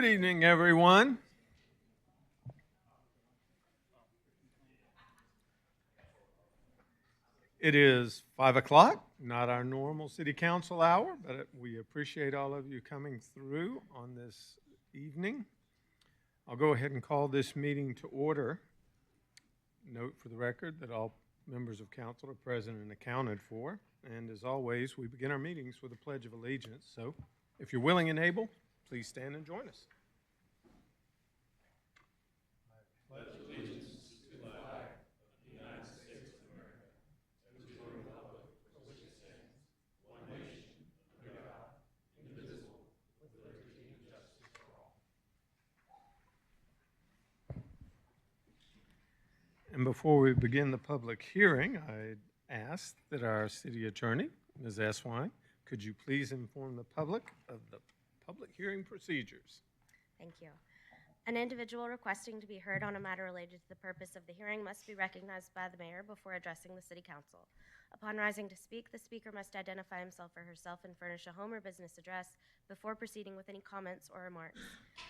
Good evening, everyone. It is 5 o'clock, not our normal city council hour, but we appreciate all of you coming through on this evening. I'll go ahead and call this meeting to order. Note for the record that all members of council are present and accounted for. And as always, we begin our meetings with a Pledge of Allegiance. So if you're willing and able, please stand and join us. And before we begin the public hearing, I'd ask that our city attorney, Ms. Eswine, could you please inform the public of the public hearing procedures? Thank you. An individual requesting to be heard on a matter related to the purpose of the hearing must be recognized by the mayor before addressing the city council. Upon rising to speak, the speaker must identify himself or herself and furnish a home or business address before proceeding with any comments or remarks.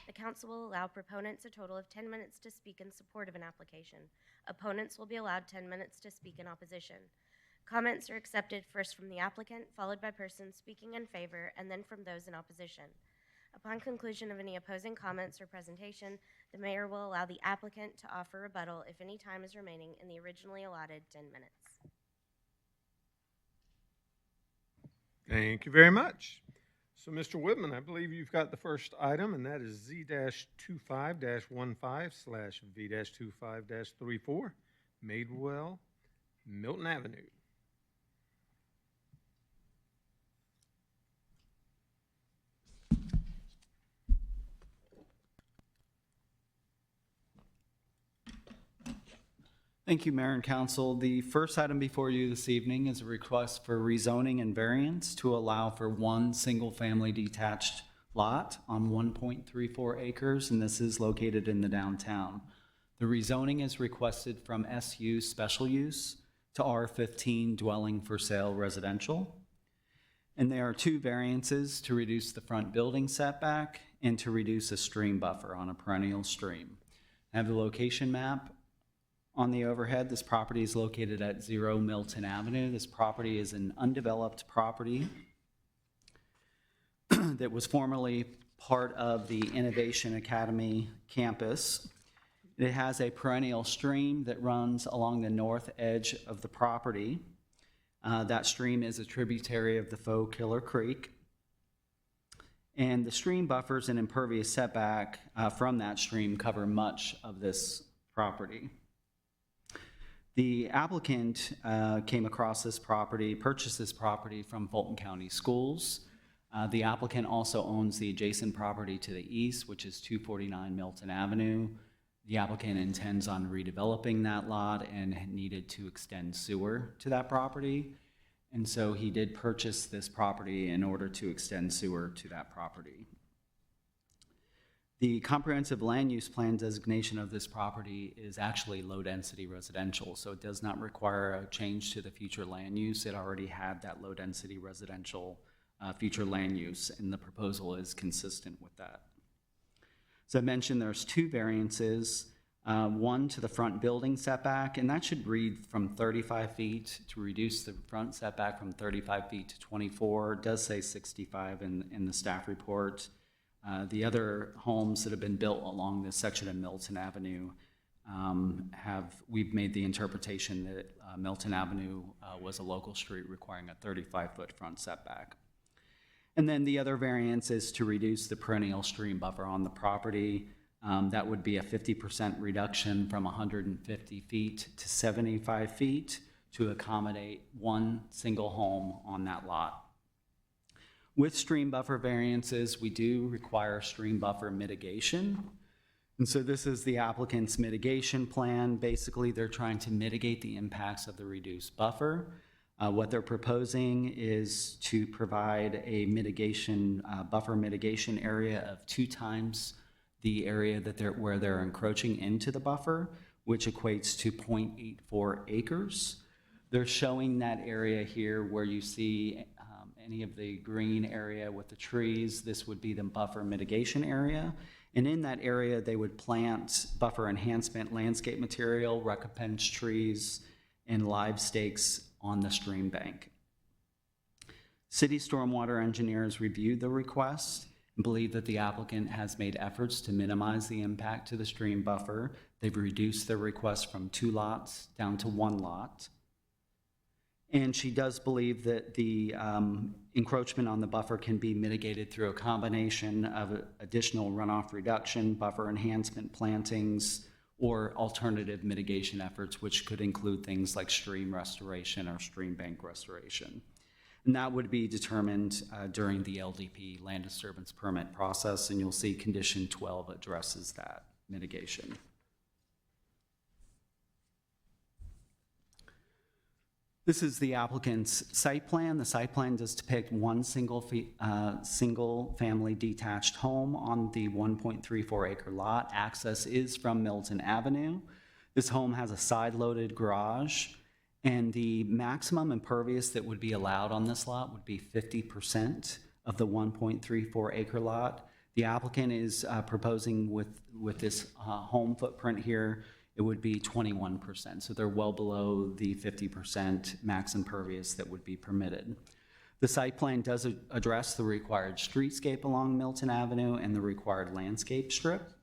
The council will allow proponents a total of 10 minutes to speak in support of an application. Opponents will be allowed 10 minutes to speak in opposition. Comments are accepted first from the applicant, followed by persons speaking in favor, and then from those in opposition. Upon conclusion of any opposing comments or presentation, the mayor will allow the applicant to offer rebuttal if any time is remaining in the originally allotted 10 minutes. Thank you very much. So, Mr. Whitman, I believe you've got the first item, and that is Z-25-15/V-25-34, Madewell, Milton Avenue. Thank you, Mayor and Council. The first item before you this evening is a request for rezoning and variance to allow for one single-family detached lot on 1.34 acres, and this is located in the downtown. The rezoning is requested from SU special use to R15 dwelling for sale residential. And there are two variances to reduce the front building setback and to reduce a stream buffer on a perennial stream. I have the location map on the overhead. This property is located at 0 Milton Avenue. This property is an undeveloped property that was formerly part of the Innovation Academy campus. It has a perennial stream that runs along the north edge of the property. That stream is a tributary of the Faux Killer Creek. And the stream buffers and impervious setback from that stream cover much of this property. The applicant came across this property, purchased this property from Fulton County Schools. The applicant also owns the adjacent property to the east, which is 249 Milton Avenue. The applicant intends on redeveloping that lot and needed to extend sewer to that property. And so he did purchase this property in order to extend sewer to that property. The comprehensive land use plan designation of this property is actually low-density residential, so it does not require a change to the future land use. It already had that low-density residential future land use, and the proposal is consistent with that. As I mentioned, there's two variances, one to the front building setback, and that should read from 35 feet to reduce the front setback from 35 feet to 24. It does say 65 in the staff report. The other homes that have been built along this section of Milton Avenue we've made the interpretation that Milton Avenue was a local street requiring a 35-foot front setback. And then the other variance is to reduce the perennial stream buffer on the property. That would be a 50% reduction from 150 feet to 75 feet to accommodate one single home on that lot. With stream buffer variances, we do require stream buffer mitigation. And so this is the applicant's mitigation plan. Basically, they're trying to mitigate the impacts of the reduced buffer. What they're proposing is to provide a mitigation, buffer mitigation area of 2 times the area that where they're encroaching into the buffer, which equates to 0.84 acres. They're showing that area here where you see any of the green area with the trees. This would be the buffer mitigation area. And in that area, they would plant buffer enhancement landscape material, recompense trees, and live stakes on the stream bank. City stormwater engineers reviewed the request and believe that the applicant has made efforts to minimize the impact to the stream buffer. They've reduced their request from 2 lots down to 1 lot. And she does believe that the encroachment on the buffer can be mitigated through a combination of additional runoff reduction, buffer enhancement plantings, or alternative mitigation efforts, which could include things like stream restoration or stream bank restoration. And that would be determined during the LDP land disturbance permit process, and you'll see condition 12 addresses that mitigation. This is the applicant's site plan. The site plan does depict one single family detached home on the 1.34 acre lot. Access is from Milton Avenue. This home has a side-loaded garage, and the maximum impervious that would be allowed on this lot would be 50% of the 1.34 acre lot. The applicant is proposing with this home footprint here, it would be 21%. So they're well below the 50% max impervious that would be permitted. The site plan does address the required streetscape along Milton Avenue and the required landscape strip.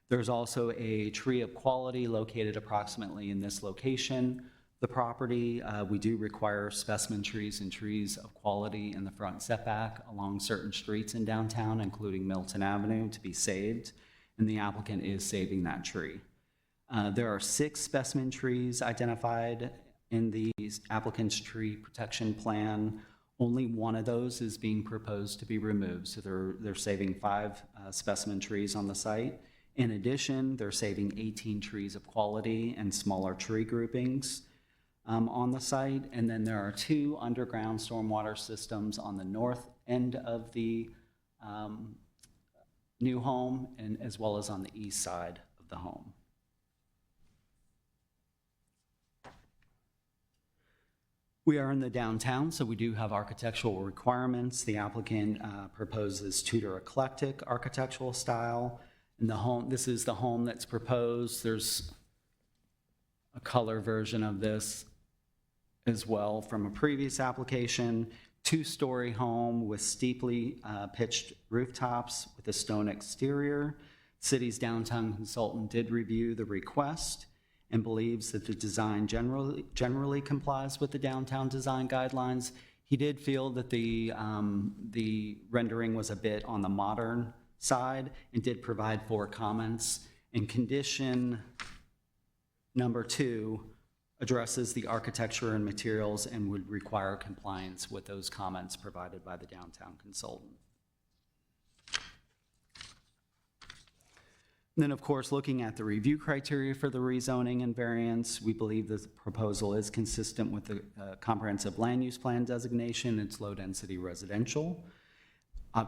There's also a tree of quality located approximately in this location. The property, we do require specimen trees and trees of quality in the front setback along certain streets in downtown, including Milton Avenue, to be saved, and the applicant is saving that tree. There are 6 specimen trees identified in the applicant's tree protection plan. Only one of those is being proposed to be removed, so they're saving 5 specimen trees on the site. In addition, they're saving 18 trees of quality and smaller tree groupings on the site. And then there are 2 underground stormwater systems on the north end of the new home, and as well as on the east side of the home. We are in the downtown, so we do have architectural requirements. The applicant proposes Tudor eclectic architectural style. And the home, this is the home that's proposed. There's a color version of this as well from a previous application. 2-story home with steeply pitched rooftops with a stone exterior. City's downtown consultant did review the request and believes that the design generally complies with the downtown design guidelines. He did feel that the rendering was a bit on the modern side and did provide 4 comments. And condition number 2 addresses the architecture and materials and would require compliance with those comments provided by the downtown consultant. And then, of course, looking at the review criteria for the rezoning and variance, we believe the proposal is consistent with the comprehensive land use plan designation. It's low-density residential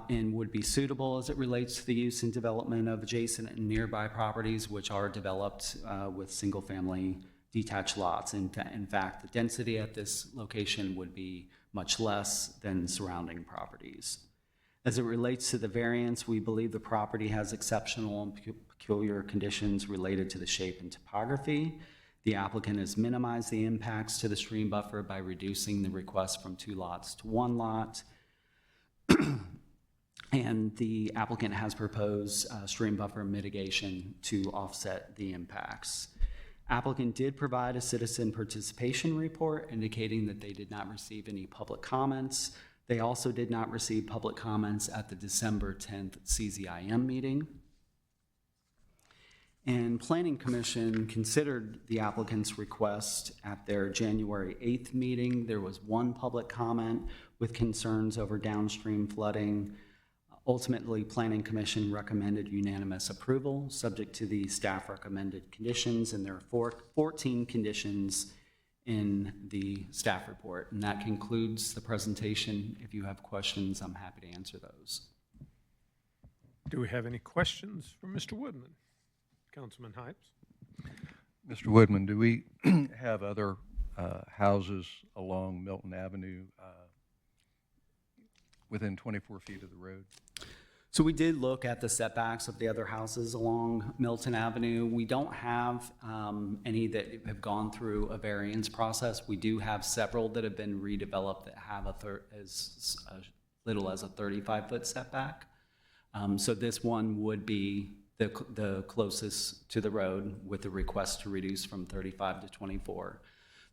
and would be suitable as it relates to the use and development of adjacent and nearby properties, which are developed with single-family detached lots. In fact, the density at this location would be much less than surrounding properties. As it relates to the variance, we believe the property has exceptional and peculiar conditions related to the shape and topography. The applicant has minimized the impacts to the stream buffer by reducing the request from 2 lots to 1 lot. And the applicant has proposed stream buffer mitigation to offset the impacts. Applicant did provide a citizen participation report indicating that they did not receive any public comments. They also did not receive public comments at the December 10th CZIM meeting. And Planning Commission considered the applicant's request at their January 8th meeting. There was 1 public comment with concerns over downstream flooding. Ultimately, Planning Commission recommended unanimous approval, subject to the staff recommended conditions, and there are 14 conditions in the staff report. And that concludes the presentation. If you have questions, I'm happy to answer those. Do we have any questions for Mr. Woodman? Councilman Hypes? Mr. Woodman, do we have other houses along Milton Avenue within 24 feet of the road? So we did look at the setbacks of the other houses along Milton Avenue. We don't have any that have gone through a variance process. We do have several that have been redeveloped that have as little as a 35-foot setback. So this one would be the closest to the road with the request to reduce from 35 to 24.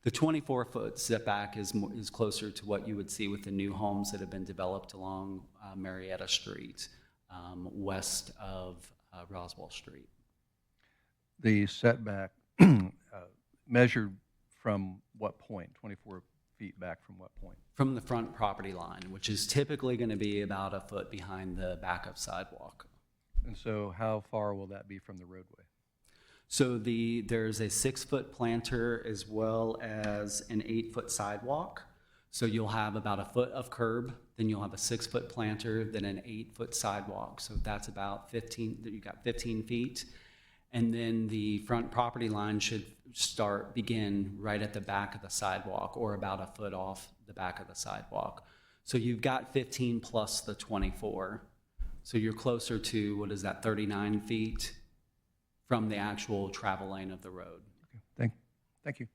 The 24-foot setback is closer to what you would see with the new homes that have been developed along Marietta Street, west of Roswell Street. The setback measured from what point? 24 feet back from what point? From the front property line, which is typically going to be about a foot behind the backup sidewalk. And so how far will that be from the roadway? So there's a 6-foot planter as well as an 8-foot sidewalk. So you'll have about a foot of curb, then you'll have a 6-foot planter, then an 8-foot sidewalk. So that's about 15, you got 15 feet. And then the front property line should begin right at the back of the sidewalk or about a foot off the back of the sidewalk. So you've got 15 plus the 24. So you're closer to, what is that, 39 feet from the actual travel lane of the road. Okay. Thank you.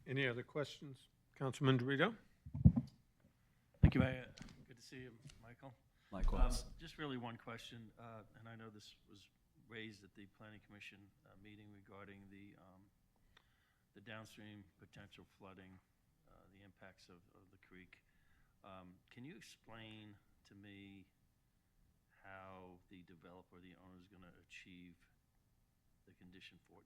Any other questions? Councilman Dorito? Thank you, Mayor. Good to see you, Michael. Likewise. Just really one question, and I know this was raised at the Planning Commission meeting regarding the downstream potential flooding, the impacts of the creek. Can you explain to me how the developer, the owner, is going to achieve the condition 14,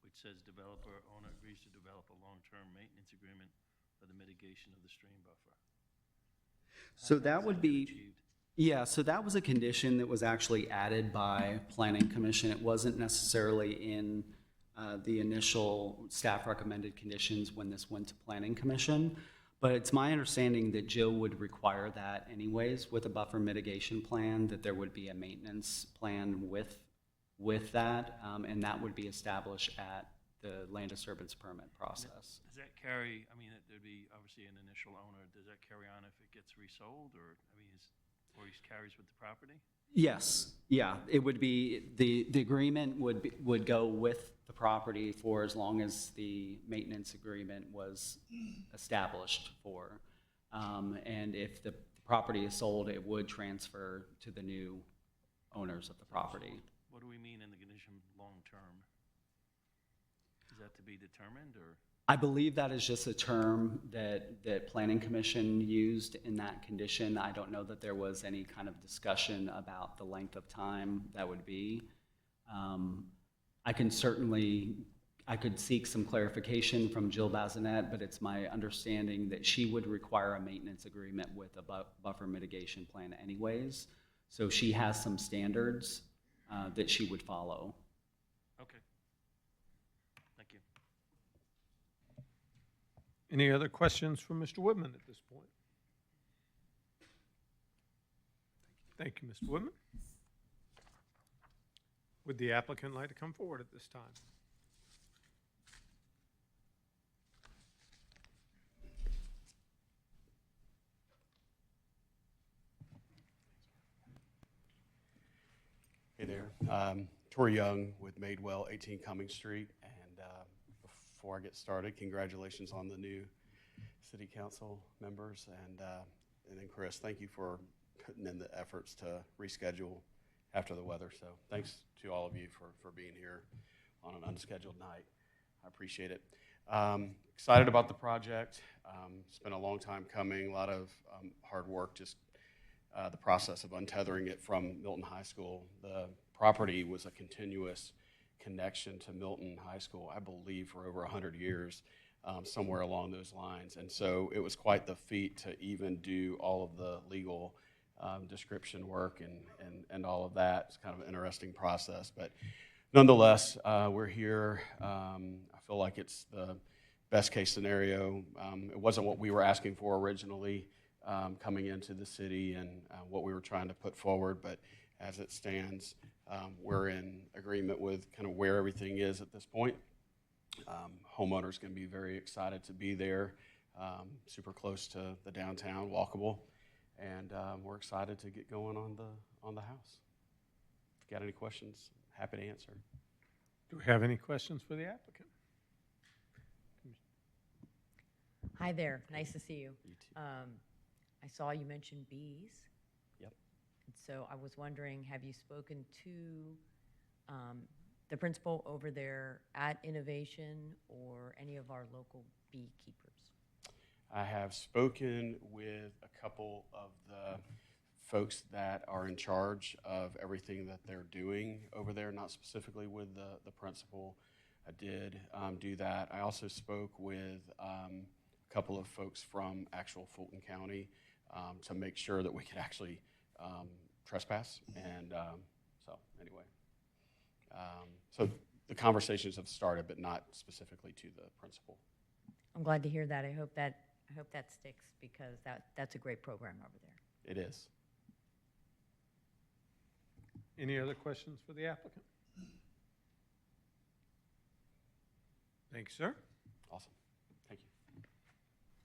which says owner agrees to develop a long-term maintenance agreement for the mitigation of the stream buffer? So How that does would get be, achieved? yeah, so that was a condition that was actually added by Planning Commission. It wasn't necessarily in the initial staff recommended conditions when this went to Planning Commission. But it's my understanding that Jill would require that anyways with a buffer mitigation plan, that there would be a maintenance plan with that, and that would be established at the land disturbance permit process. Does that carry, I mean, there'd be obviously an initial owner, does that carry on if it gets resold, or, I mean, or he carries with the property? Yes, yeah, it would be, the agreement would go with the property for as long as the maintenance agreement was established for. And if the property is sold, it would transfer to the new owners of the property. What do we mean in the condition long-term? Is that to be determined, or? I believe that is just a term that Planning Commission used in that condition. I don't know that there was any kind of discussion about the length of time that would be. I could seek some clarification from Jill Bazinet, but it's my understanding that she would require a maintenance agreement with a buffer mitigation plan anyways. So she has some standards that she would follow. Okay. Thank you. Any other questions for Mr. Woodman at this point? Thank you, Mr. Woodman. Would the applicant like to come forward at this time? Hey there. Tori Young with Madewell, 18 Cummings Street. And before I get started, congratulations on the new city council members. And then Chris, thank you for putting in the efforts to reschedule after the weather. So thanks to all of you for being here on an unscheduled night. I appreciate it. Excited about the project. It's been a long time coming, a lot of hard work, just the process of untethering it from Milton High School. The property was a continuous connection to Milton High School, I believe, for over 100 years, somewhere along those lines. And so it was quite the feat to even do all of the legal description work and all of that. It's kind of an interesting process. But nonetheless, we're here. I feel like it's the best case scenario. It wasn't what we were asking for originally coming into the city and what we were trying to put forward. But as it stands, we're in agreement with kind of where everything is at this point. Homeowners can be very excited to be there, super close to the downtown, walkable. and we're excited to get going on the house. If you got any questions, happy to answer. Do we have any questions for the applicant? Hi there, nice to see you. You too. I saw you mentioned bees. Yep. And so I was wondering, have you spoken to the principal over there at Innovation or any of our local beekeepers? I have spoken with a couple of the folks that are in charge of everything that they're doing over there, not specifically with the principal. I did do that. I also spoke with a couple of folks from actual Fulton County to make sure that we could actually trespass. And so anyway, so the conversations have started, but not specifically to the principal. I'm glad to hear that. I hope that sticks because that's a great program over there. It is. Any other questions for the applicant? Thank you, sir. Awesome. Thank you.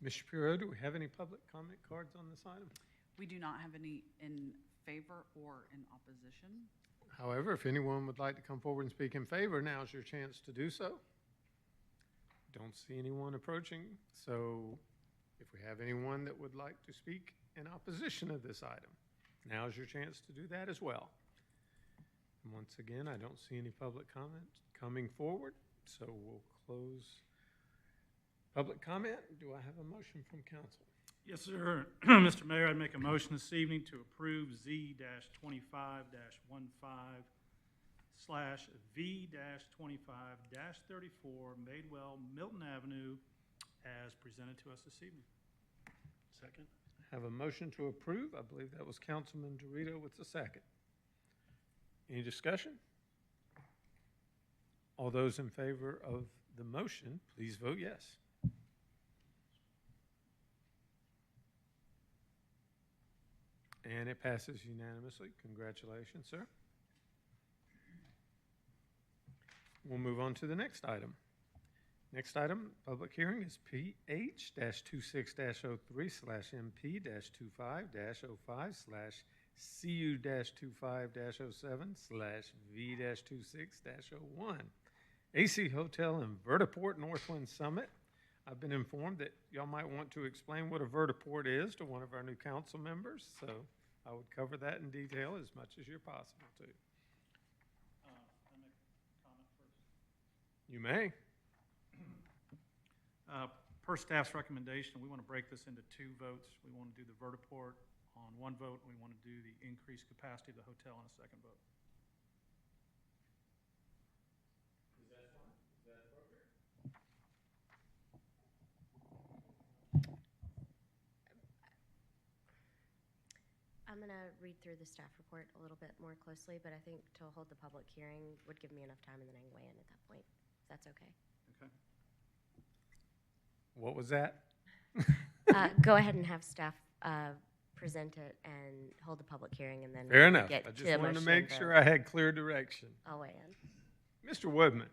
Ms. Shapiro, do we have any public comment cards on this item? We do not have any in favor or in opposition. However, if anyone would like to come forward and speak in favor, now's your chance to do so. Don't see anyone approaching, so if we have anyone that would like to speak in opposition of this item, now's your chance to do that as well. And once again, I don't see any public comment coming forward, so we'll close public comment. Do I have a motion from council? Yes, sir. Mr. Mayor, I'd make a motion this evening to approve Z-25-15/V-25-34 Madewell Milton Avenue as presented to us this evening. Second? Have a motion to approve. I believe that was Councilman Dorito with the second. Any discussion? All those in favor of the motion, please vote yes. And it passes unanimously. Congratulations, sir. We'll move on to the next item. Next item, public hearing is PH-26803/MP-25-05/CU-25-07/V-26-01. AC Hotel in Vertiport Northwind Summit. I've been informed that y'all might want to explain what a vertiport is to one of our new council members, so I would cover that in detail as much as you're possible to. Can I make a comment first? You may. Per staff's recommendation, we want to break this into two votes. We want to do the vertiport on one vote, and we want to do the increased capacity of the hotel on a second vote. Is that fine? Is that appropriate? I'm going to read through the staff report a little bit more closely, but I think to hold the public hearing would give me enough time, and then I can weigh in at that point, if that's okay. Okay. What was that? Go ahead and have staff present it and hold the public hearing, and then Fair enough. get I to just wanted to motion make and sure vote. I had clear direction. I'll weigh in. Mr. Woodman,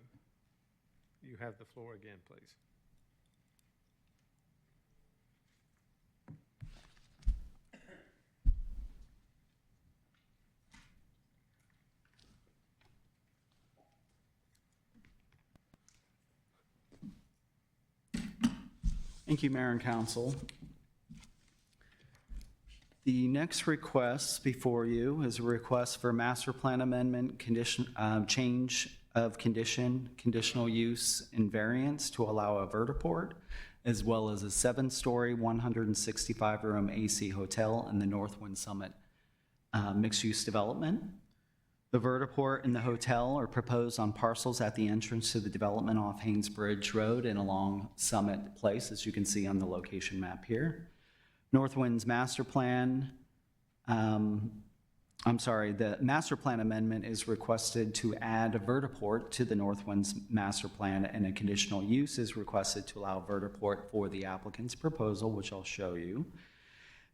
you have the floor again, please. Thank you, Mayor and Council. The next request before you is a request for master plan amendment, change of condition, conditional use, and variance to allow a vertiport, as well as a 7-story, 165-room AC hotel in the Northwind Summit mixed-use development. The vertiport and the hotel are proposed on parcels at the entrance to the development off Haynes Bridge Road and along Summit Place, as you can see on the location map here. Northwind's master plan, the master plan amendment is requested to add a vertiport to the Northwind's master plan, and a conditional use is requested to allow vertiport for the applicant's proposal, which I'll show you.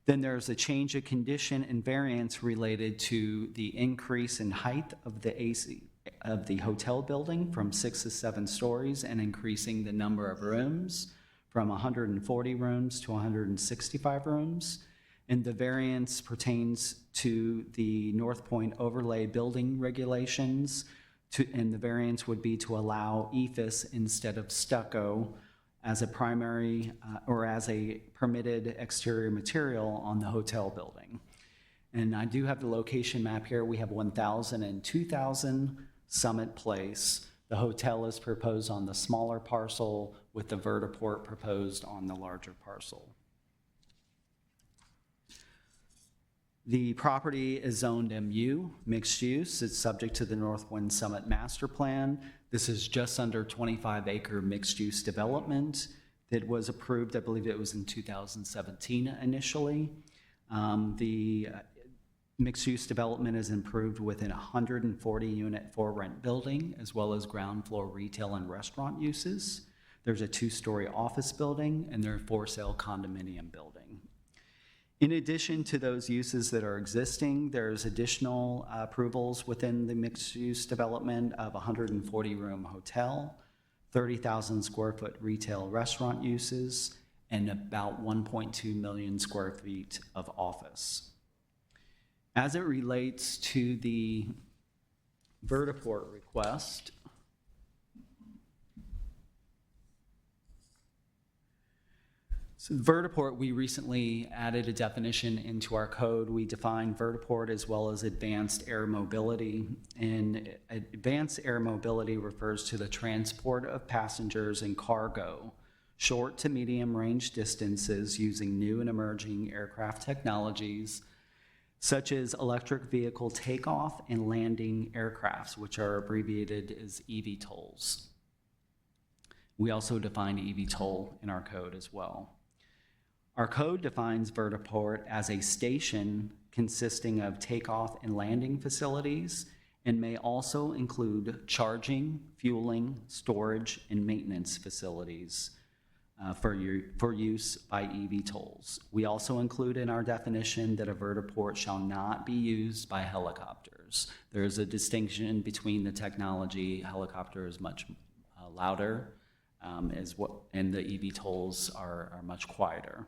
Then there's a change of condition and variance related to the increase in height of the AC of the hotel building from 6 to 7 stories and increasing the number of rooms from 140 rooms to 165 rooms. And the variance pertains to the North Point overlay building regulations, and the variance would be to allow ephes instead of stucco as a primary or as a permitted exterior material on the hotel building. And I do have the location map here. We have 1,000 and 2,000 Summit Place. The hotel is proposed on the smaller parcel with the vertiport proposed on the larger parcel. The property is zoned MU, mixed use. It's subject to the Northwind Summit Master Plan. This is just under 25-acre mixed-use development that was approved, I believe it was in 2017 initially. The mixed-use development is improved within a 140-unit for-rent building, as well as ground floor retail and restaurant uses. There's a 2-story office building, and there's a for-sale condominium building. In addition to those uses that are existing, there's additional approvals within the mixed-use development of a 140-room hotel, 30,000 square foot retail restaurant uses, and about 1.2 million square feet of office. As it relates to the vertiport request, so vertiport, we recently added a definition into our code. We define vertiport as well as advanced air mobility. And advanced air mobility refers to the transport of passengers and cargo short to medium range distances using new and emerging aircraft technologies, such as electric vehicle takeoff and landing aircrafts, which are abbreviated as eVTOLs. We also define eVTOL in our code as well. Our code defines vertiport as a station consisting of takeoff and landing facilities and may also include charging, fueling, storage, and maintenance facilities for use by eVTOLs. We also include in our definition that a vertiport shall not be used by helicopters. There is a distinction between the technology. Helicopter is much louder, and the eVTOLs are much quieter.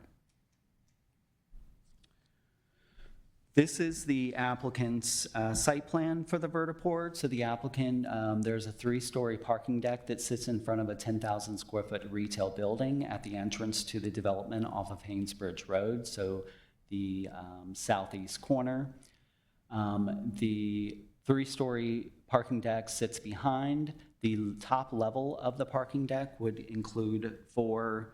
This is the applicant's site plan for the vertiport. So the applicant, there's a 3-story parking deck that sits in front of a 10,000 square foot retail building at the entrance to the development off of Haynesbridge Road, so the southeast corner. The 3-story parking deck sits behind. The top level of the parking deck would include 4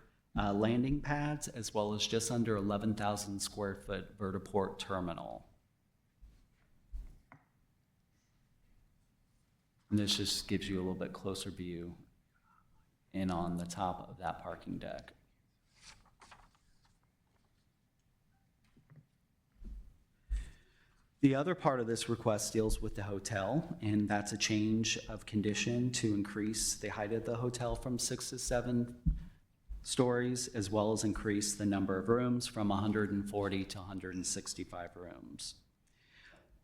landing pads, as well as just under 11,000 square foot vertiport terminal. And this just gives you a little bit closer view in on the top of that parking deck. The other part of this request deals with the hotel, and that's a change of condition to increase the height of the hotel from 6 to 7 stories, as well as increase the number of rooms from 140 to 165 rooms.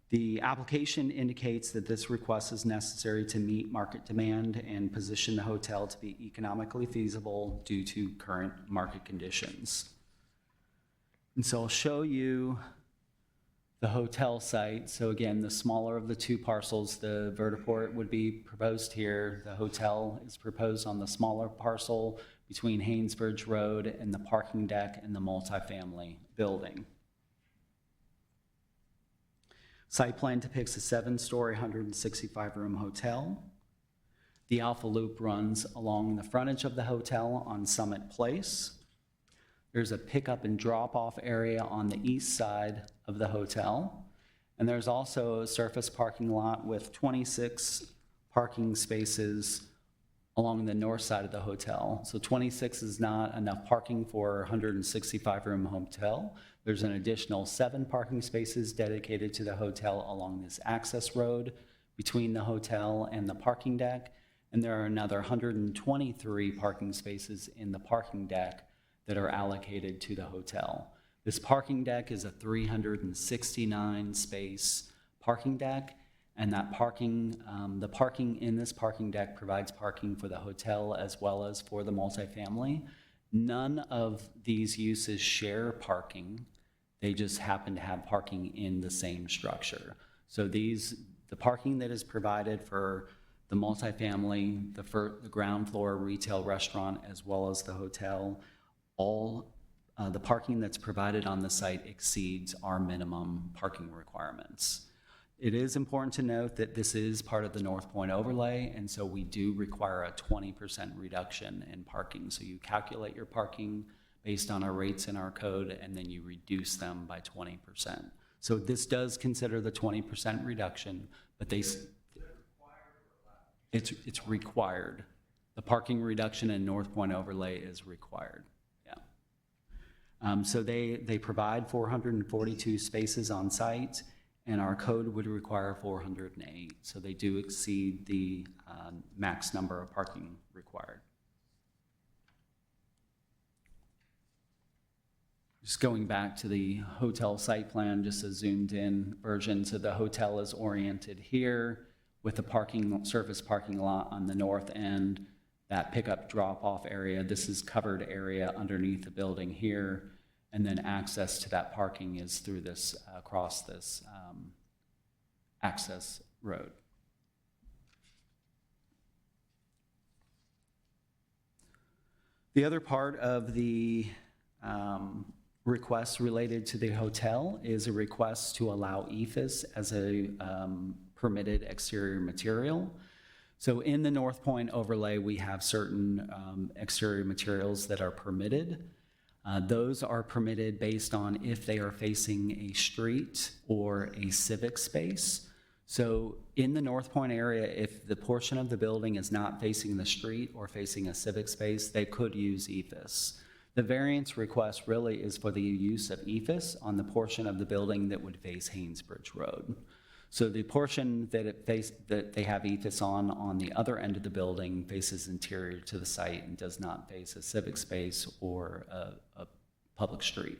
The application indicates that this request is necessary to meet market demand and position the hotel to be economically feasible due to current market conditions. And so I'll show you the hotel site. So again, the smaller of the 2 parcels, the vertiport would be proposed here. The hotel is proposed on the smaller parcel between Haynesbridge Road and the parking deck and the multifamily building. Site plan depicts a 7-story, 165-room hotel. The Alpha Loop runs along the frontage of the hotel on Summit Place. There's a pickup and drop-off area on the east side of the hotel. And there's also a surface parking lot with 26 parking spaces along the north side of the hotel. So 26 is not enough parking for a 165-room hotel. There's an additional 7 parking spaces dedicated to the hotel along this access road between the hotel and the parking deck. And there are another 123 parking spaces in the parking deck that are allocated to the hotel. This parking deck is a 369 space parking deck. And that parking, the parking in this parking deck provides parking for the hotel as well as for the multifamily. None of these uses share parking. They just happen to have parking in the same structure. So the parking that is provided for the multifamily, the ground floor retail restaurant, as well as the hotel, the parking that's provided on the site exceeds our minimum parking requirements. It is important to note that this is part of the North Point overlay, and so we do require a 20% reduction in parking. So you calculate your parking based on our rates in our code, and then you reduce them by 20%. So this does consider the 20% reduction, but it's required. The parking reduction in North Point overlay is required, yeah. So they provide 442 spaces on site, and our code would require 408. So they do exceed the max number of parking required. Just going back to the hotel site plan, just a zoomed in version. So the hotel is oriented here with the surface parking lot on the north end, that pickup drop-off area. This is covered area underneath the building here. And then access to that parking is through this, across this access road. The other part of the request related to the hotel is a request to allow EIFS as a permitted exterior material. So in the North Point overlay, we have certain exterior materials that are permitted. Those are permitted based on if they are facing a street or a civic space. So in the North Point area, if the portion of the building is not facing the street or facing a civic space, they could use EIFS. The variance request really is for the use of EIFS on the portion of the building that would face Haynesbridge Road. So the portion that they have EIFS on the other end of the building faces interior to the site and does not face a civic space or a public street.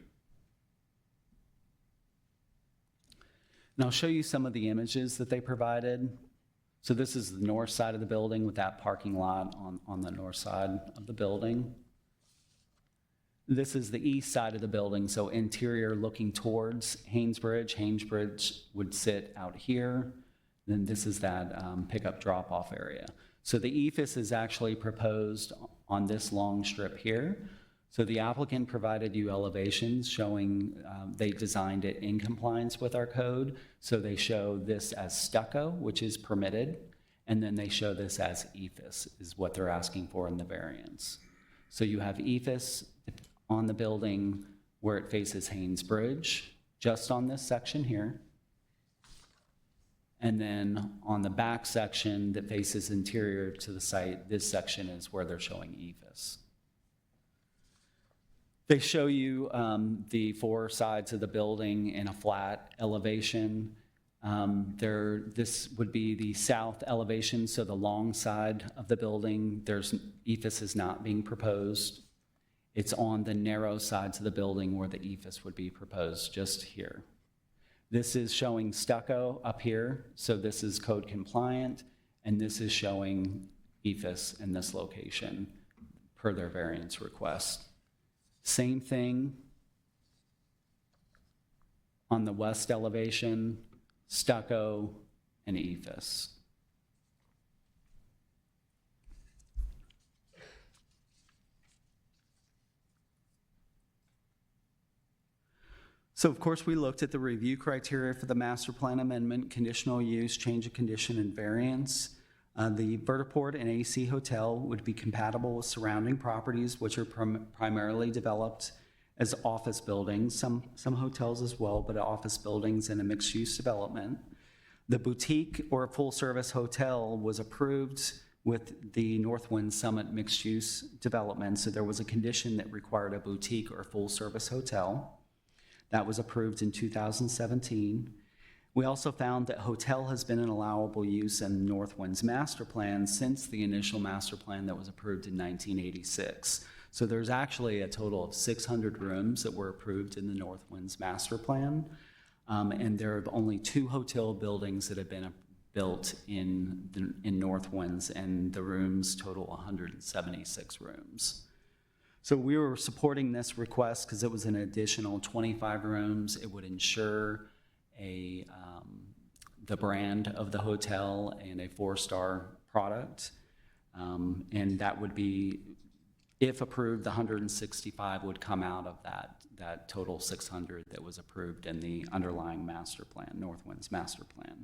And I'll show you some of the images that they provided. So this is the north side of the building with that parking lot on the north side of the building. This is the east side of the building, so interior looking towards Haynesbridge. Haynesbridge would sit out here. Then this is that pickup drop-off area. So the EIFS is actually proposed on this long strip here. So the applicant provided you elevations showing they designed it in compliance with our code. So they show this as stucco, which is permitted, and then they show this as EIFS, is what they're asking for in the variance. So you have EIFS on the building where it faces Haynesbridge, just on this section here. And then on the back section that faces interior to the site, this section is where they're showing EIFS. They show you the four sides of the building in a flat elevation. This would be the south elevation, so the long side of the building, EIFS is not being proposed. It's on the narrow sides of the building where the EIFS would be proposed, just here. This is showing stucco up here, so this is code compliant, and this is showing EIFS in this location per their variance request. Same thing on the west elevation, stucco and EIFS. So of course we looked at the review criteria for the master plan amendment, conditional use, change of condition, and variance. The vertiport and AC hotel would be compatible with surrounding properties, which are primarily developed as office buildings, some hotels as well, but office buildings in a mixed-use development. The boutique or full-service hotel was approved with the Northwind Summit mixed-use development, so there was a condition that required a boutique or full-service hotel. That was approved in 2017. We also found that hotel has been an allowable use in Northwind's master plan since the initial master plan that was approved in 1986. So there's actually a total of 600 rooms that were approved in the Northwind's master plan. And there are only 2 hotel buildings that have been built in Northwind's, and the rooms total 176 rooms. So we were supporting this request because it was an additional 25 rooms. It would ensure the brand of the hotel and a 4-star product. And that would be, if approved, the 165 would come out of that total 600 that was approved in the underlying master plan, Northwind's master plan.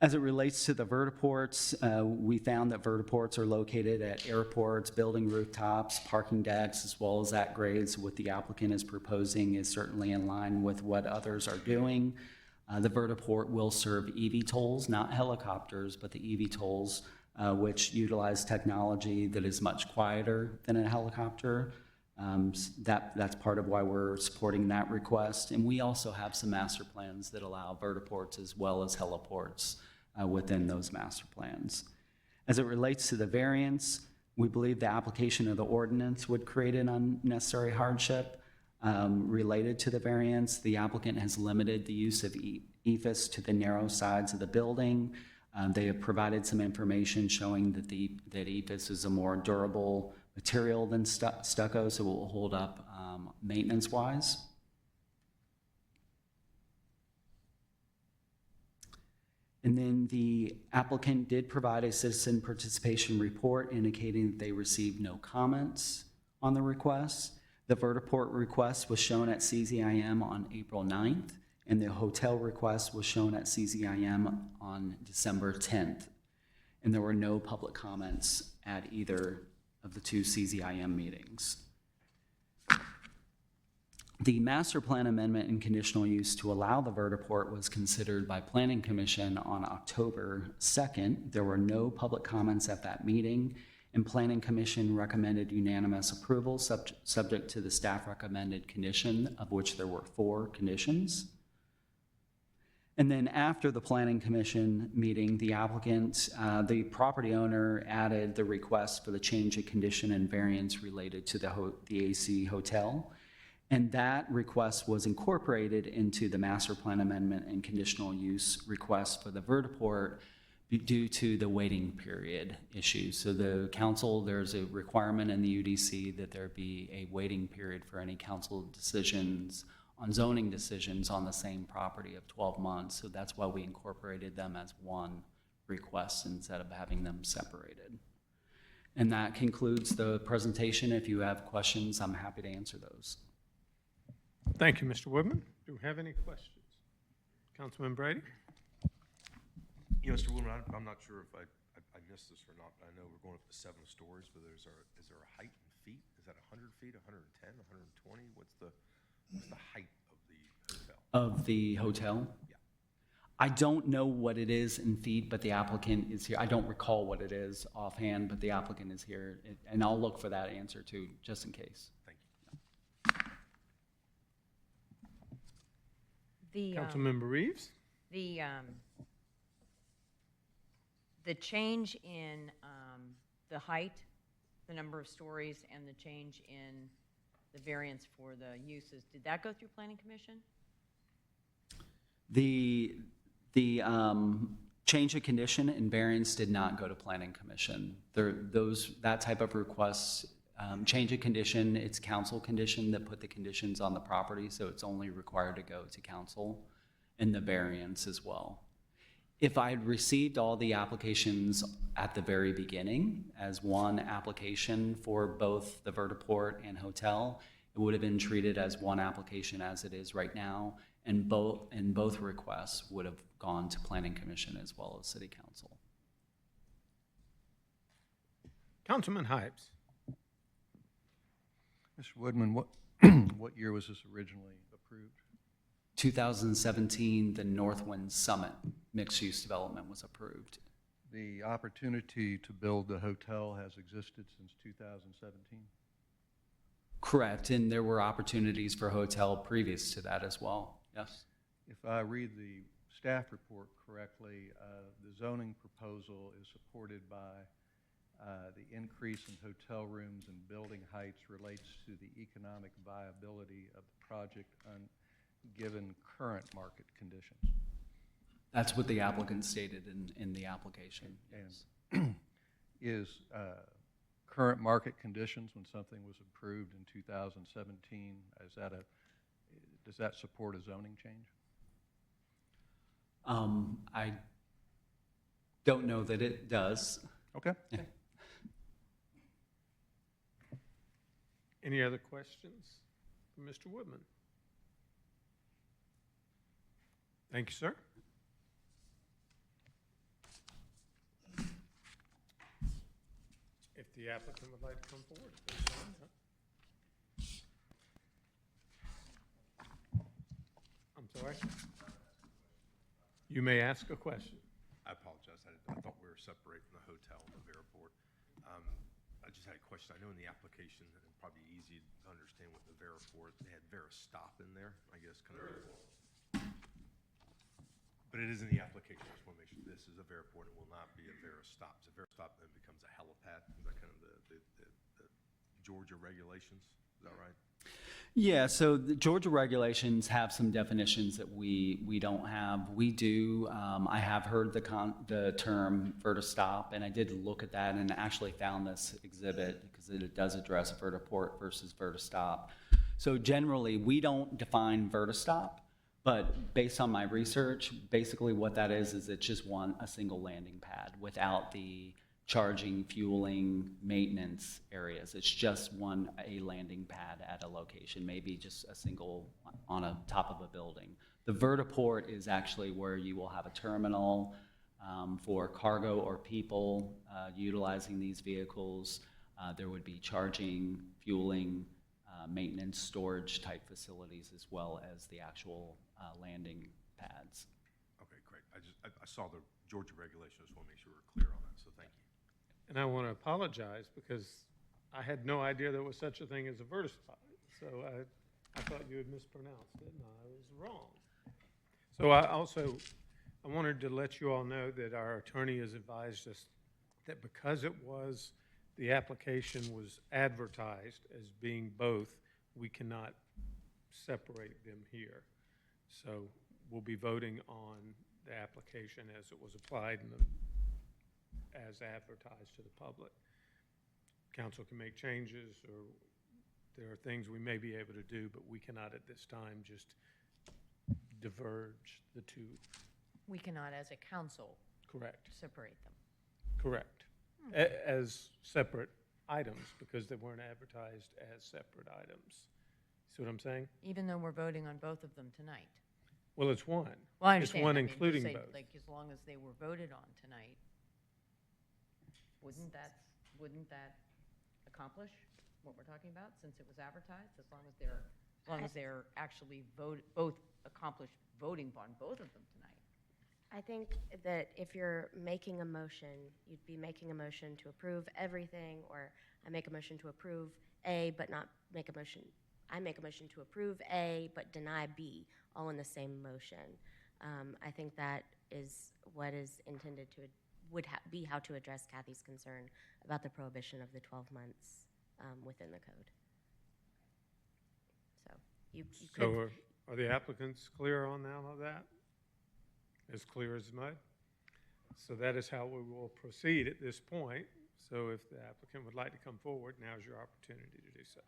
As it relates to the vertiports, we found that vertiports are located at airports, building rooftops, parking decks, as well as at grades. What the applicant is proposing is certainly in line with what others are doing. The vertiport will serve eVTOLs, not helicopters, but the eVTOLs, which utilize technology that is much quieter than a helicopter. That's part of why we're supporting that request. And we also have some master plans that allow vertiports as well as heliports within those master plans. As it relates to the variance, we believe the application of the ordinance would create an unnecessary hardship related to the variance. The applicant has limited the use of EFIS to the narrow sides of the building. They have provided some information showing that EFIS is a more durable material than stucco, so it will hold up maintenance-wise. And then the applicant did provide a citizen participation report indicating that they received no comments on the request. The vertiport request was shown at CZIM on April 9th, and the hotel request was shown at CZIM on December 10th. And there were no public comments at either of the two CZIM meetings. The master plan amendment and conditional use to allow the vertiport was considered by Planning Commission on October 2nd. There were no public comments at that meeting, and Planning Commission recommended unanimous approval subject to the staff recommended condition, of which there were 4 conditions. And then after the Planning Commission meeting, the applicant, the property owner added the request for the change of condition and variance related to the AC Hotel. And that request was incorporated into the master plan amendment and conditional use request for the vertiport due to the waiting period issue. So the council, there's a requirement in the UDC that there be a waiting period for any council decisions on zoning decisions on the same property of 12 months. So that's why we incorporated them as one request instead of having them separated. And that concludes the presentation. If you have questions, I'm happy to answer those. Thank you, Mr. Woodman. Do we have any questions? Councilman Brady? Yeah, Mr. Woodman, I'm not sure if I missed this or not, but I know we're going up to 7 stories, but is there a height in feet? Is that 100 feet, 110, 120? What's the height of the hotel? Of the hotel? Yeah. I don't know what it is in feet, but the applicant is here. I don't recall what it is offhand, but the applicant is here, and I'll look for that answer too, just in case. Thank you. Councilmember Reeves? The change in the height, the number of stories, and the change in the variance for the uses, did that go through Planning Commission? The change of condition and variance did not go to Planning Commission. That type of requests, change of condition, it's council condition that put the conditions on the property, so it's only required to go to council, and the variance as well. If I had received all the applications at the very beginning as one application for both the vertiport and hotel, it would have been treated as one application as it is right now, and both requests would have gone to Planning Commission as well as City Council. Councilman Hypes? Mr. Woodman, what year was this originally approved? 2017, the Northwind Summit mixed-use development was approved. The opportunity to build the hotel has existed since 2017? Correct, and there were opportunities for hotel previous to that as well, yes. If I read the staff report correctly, the zoning proposal is supported by the increase in hotel rooms and building heights relates to the economic viability of the project given current market conditions. That's what the applicant stated in the application. And is current market conditions when something was approved in 2017, does that support a zoning change? I don't know that it does. Okay. Yeah. Any other questions for Mr. Woodman? Thank you, sir. If the applicant would like to come forward, please. I'm sorry? You may ask a question. I apologize. I thought we were separating the hotel and the Veriport. I just had a question. I know in the application, and probably easy to understand with the Veriport, they had Veristop in there, I guess, kind of. But it is in the application. I just want to make sure this is a Veriport. It will not be a Veristop. So Veristop then becomes a helipad. Is that kind of the Georgia regulations? Is that right? Yeah, so the Georgia regulations have some definitions that we don't have. We do. I have heard the term vertistop, and I did look at that and actually found this exhibit because it does address vertiport versus vertistop. So generally, we don't define vertistop, but based on my research, basically what that is it's just a single landing pad without the charging, fueling, maintenance areas. It's just a landing pad at a location, maybe just a single on a top of a building. The vertiport is actually where you will have a terminal for cargo or people utilizing these vehicles. There would be charging, fueling, maintenance, storage type facilities, as well as the actual landing pads. Okay, great. I saw the Georgia regulation. I just want to make sure we're clear on that. So thank you. And I want to apologize because I had no idea there was such a thing as a vertistop. So I thought you had mispronounced it, and I was wrong. So I wanted to let you all know that our attorney has advised us that because the application was advertised as being both, we cannot separate them here. So we'll be voting on the application as it was applied as advertised to the public. Council can make changes, or there are things we may be able to do, but we cannot at this time just diverge the two. We cannot, as a council, Correct. separate them. Correct. As separate items, because they weren't advertised as separate items. See what I'm saying? Even though we're voting on both of them tonight. Well, it's one. Well, I understand. It's one I mean, just including say, both. Like, as long as they were voted on tonight, wouldn't that accomplish what we're talking about, since it was advertised? As long as they're actually both accomplished voting on both of them tonight. I think that if you're making a motion, you'd be making a motion to approve everything, or I make a motion to approve A but not make a motion. I make a motion to approve A but deny B, all in the same motion. I think that is what is intended to, be how to address Kathy's concern about the prohibition of the 12 months within the code. So you could. So are the applicants clear on all of that? As clear as mud? So that is how we will proceed at this point. So if the applicant would like to come forward, now's your opportunity to do so.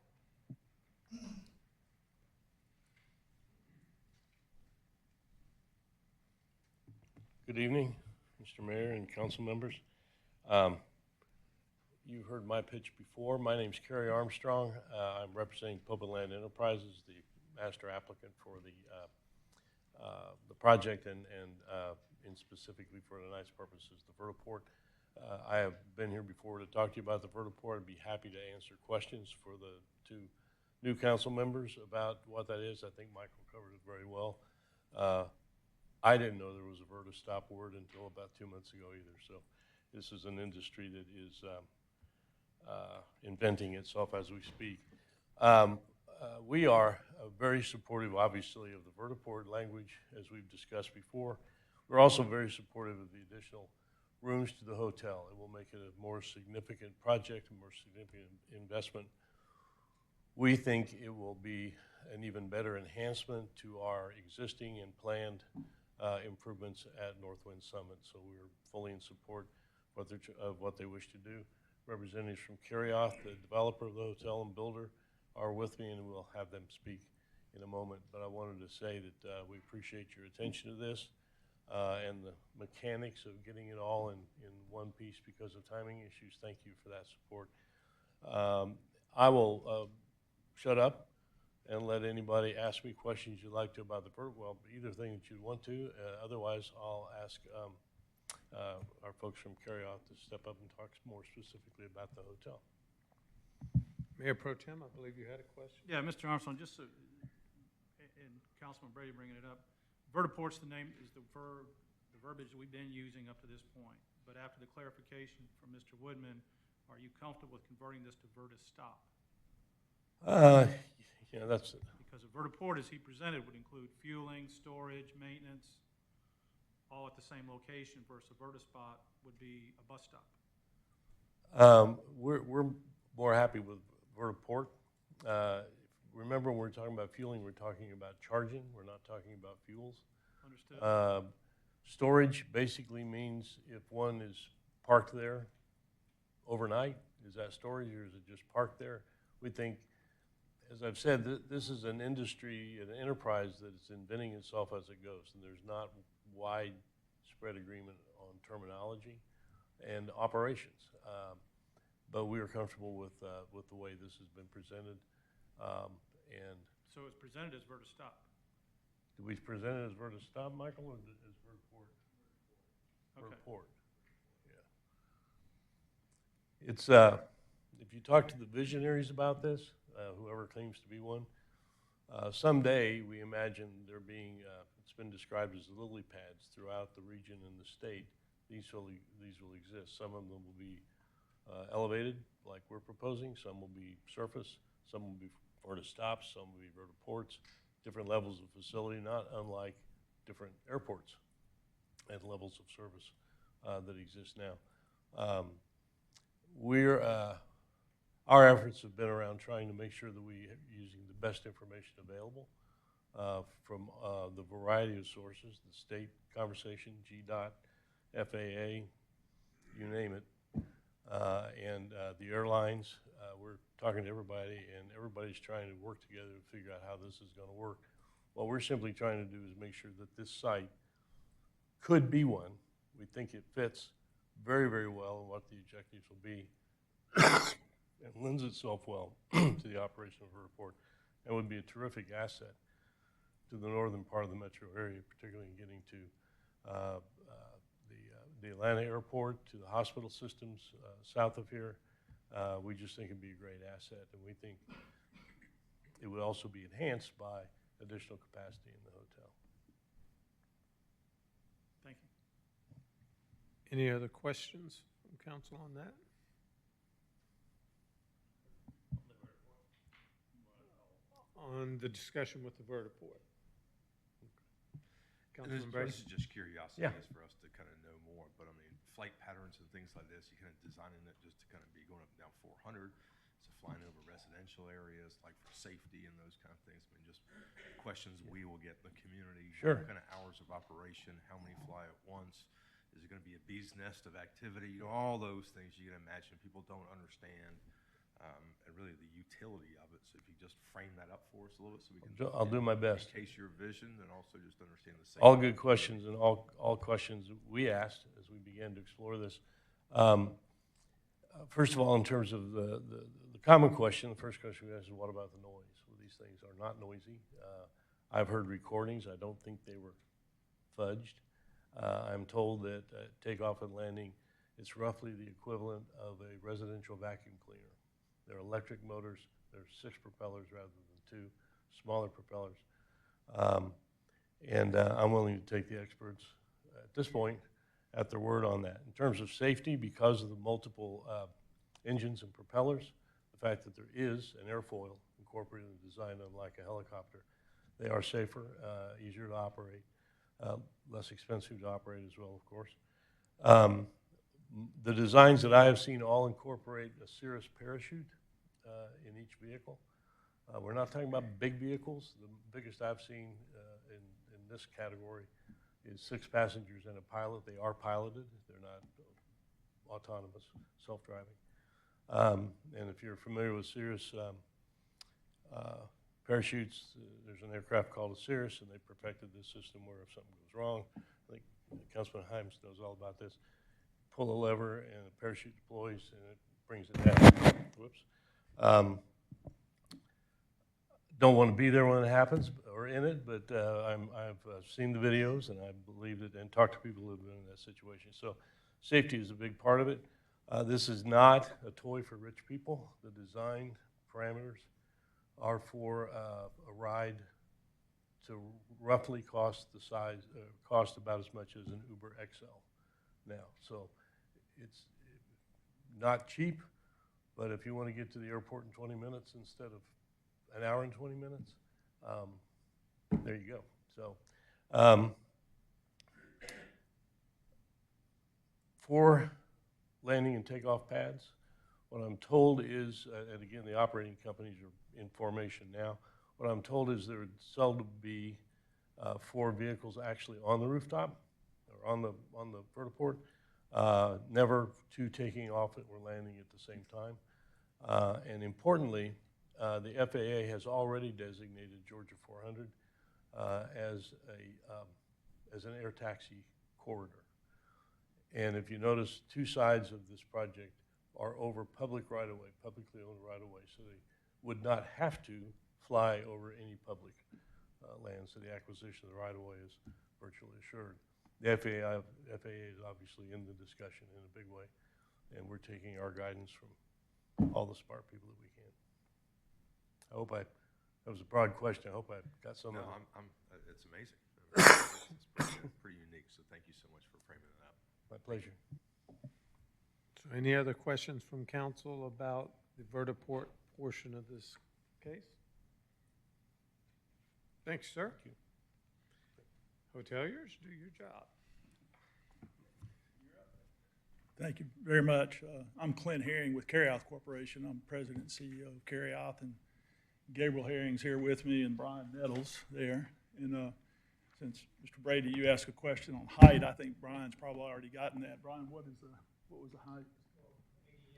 Good evening, Mr. Mayor and council members. You heard my pitch before. My name's Kerry Armstrong. I'm representing Public Land Enterprises, the master applicant for the project and specifically for tonight's purposes, the vertiport. I have been here before to talk to you about the vertiport. I'd be happy to answer questions for the two new council members about what that is. I think Michael covered it very well. I didn't know there was a vertistop word until about 2 months ago either. So this is an industry that is inventing itself as we speak. We are very supportive, obviously, of the vertiport language, as we've discussed before. We're also very supportive of the additional rooms to the hotel. It will make it a more significant project, a more significant investment. We think it will be an even better enhancement to our existing and planned improvements at Northwind Summit. So we're fully in support of what they wish to do. representatives from Carrioth, the developer of the hotel and builder, are with me, and we'll have them speak in a moment. But I wanted to say that we appreciate your attention to this and the mechanics of getting it all in one piece because of timing issues. Thank you for that support. I will shut up and let anybody ask me questions you'd like to about the well, either thing that you'd want to. Otherwise, I'll ask our folks from Carrioth to step up and talk more specifically about the hotel. Mayor Pro Tem, I believe you had a question? Yeah, Mr. Armstrong, just so, and Councilman Brady bringing it up, vertiport's the name, is the verbiage that we've been using up to this point. But after the clarification from Mr. Woodman, are you comfortable with converting this to vertistop? Yeah, that's it. Because a vertiport, as he presented, would include fueling, storage, maintenance, all at the same location, versus a vertispot would be a bus stop. We're more happy with vertiport. Remember, when we're talking about fueling, we're talking about charging. We're not talking about fuels. Understood. Storage basically means if one is parked there overnight, is that storage or is it just parked there? We think, as I've said, this is an industry, an enterprise that's inventing itself as it goes, and there's not widespread agreement on terminology and operations. But we are comfortable with the way this has been presented. And So it's presented as vertistop. do we present it as vertistop, Michael, or as vertiport? Okay. Vertiport. Yeah. It's if you talk to the visionaries about this, whoever claims to be one, someday we imagine there being it's been described as lily pads throughout the region and the state. These will exist. Some of them will be elevated, like we're proposing. Some will be surface. Some will be vertistops. Some will be vertiports. Different levels of facility, not unlike different airports and levels of service that exist now. Our efforts have been around trying to make sure that we are using the best information available from the variety of sources, the state conversation, GDOT, FAA, you name it, and the airlines. We're talking to everybody, and everybody's trying to work together to figure out how this is going to work. What we're simply trying to do is make sure that this site could be one. We think it fits very, very well in what the objectives will be and lends itself well to the operation of a report and would be a terrific asset to the northern part of the metro area, particularly in getting to the Atlanta airport, to the hospital systems south of here. We just think it'd be a great asset, and we think it would also be enhanced by additional capacity in the hotel. Thank you. Any other questions from council on that? On the discussion with the vertiport. Councilman Brady? This is just curiosity, Yeah. I guess, for us to kind of know more, but I mean, flight patterns and things like this, you kind of designing it just to kind of be going up and down 400, so flying over residential areas, like for safety and those kind of things. I mean, just questions we will get in the community. Sure. What kind of hours of operation, how many fly at once? Is it going to be a bee's nest of activity? You know, all those things you can imagine people don't understand, and really the utility of it. So if you just frame that up for us a little bit so we can. I'll do my best. Case your vision and also just understand the safety. All good questions and all questions we asked as we began to explore this. First of all, in terms of the common question, the first question we asked is, what about the noise? Well, these things are not noisy. I've heard recordings. I don't think they were fudged. I'm told that takeoff and landing, it's roughly the equivalent of a residential vacuum cleaner. They're electric motors. There are 6 propellers rather than 2, smaller propellers. And I'm willing to take the experts at this point at their word on that. In terms of safety, because of the multiple engines and propellers, the fact that there is an airfoil incorporated in the design, unlike a helicopter, they are safer, easier to operate, less expensive to operate as well, of course. The designs that I have seen all incorporate a Cirrus parachute in each vehicle. We're not talking about big vehicles. The biggest I've seen in this category is 6 passengers and a pilot. They are piloted. They're not autonomous, self-driving. And if you're familiar with Cirrus parachutes, there's an aircraft called a Cirrus, and they perfected this system where if something goes wrong, I think Councilman Himes knows all about this. Pull a lever, and the parachute deploys, and it brings it down. Whoops. Don't want to be there when it happens or in it, but I've seen the videos, and I believe it, and talked to people who have been in that situation. So safety is a big part of it. This is not a toy for rich people. The design parameters are for a ride to roughly cost the size, cost about as much as an Uber XL now. So it's not cheap, but if you want to get to the airport in 20 minutes instead of an hour and 20 minutes, there you go. So for landing and takeoff pads, what I'm told is, and again, the operating companies are in formation now, what I'm told is there would seldom be 4 vehicles actually on the rooftop or on the vertiport, never 2 taking off or landing at the same time. And importantly, the FAA has already designated Georgia 400 as an air taxi corridor. And if you notice, 2 sides of this project are over public right-of-way, publicly owned right-of-way, so they would not have to fly over any public land, so the acquisition of the right-of-way is virtually assured. The FAA is obviously in the discussion in a big way, and we're taking our guidance from all the smart people that we can. I hope that was a broad question. I hope I got some of it. It's amazing. It's pretty unique, so thank you so much for framing it up. My pleasure. So any other questions from council about the vertiport portion of this case? Thanks, sir. Thank you. Hoteliers, do your job. Thank you very much. I'm Clint Herring with Carryout Corporation. I'm President and CEO of Carryout, and Gabriel Herring's here with me, and Brian Nettles there. And since Mr. Brady, you asked a question on height, I think Brian's probably already gotten that. Brian, what was the height?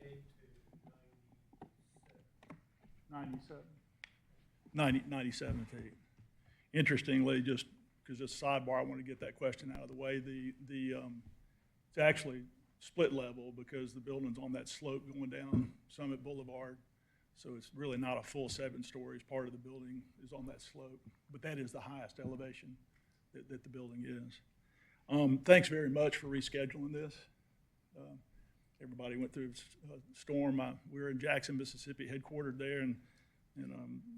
88 to 97. 97 feet. Interestingly, just because this sidebar, I want to get that question out of the way. It's actually split level because the building's on that slope going down Summit Boulevard. So it's really not a full 7 stories. Part of the building is on that slope, but that is the highest elevation that the building is. Thanks very much for rescheduling this. Everybody went through a storm. We're in Jackson, Mississippi, headquartered there, and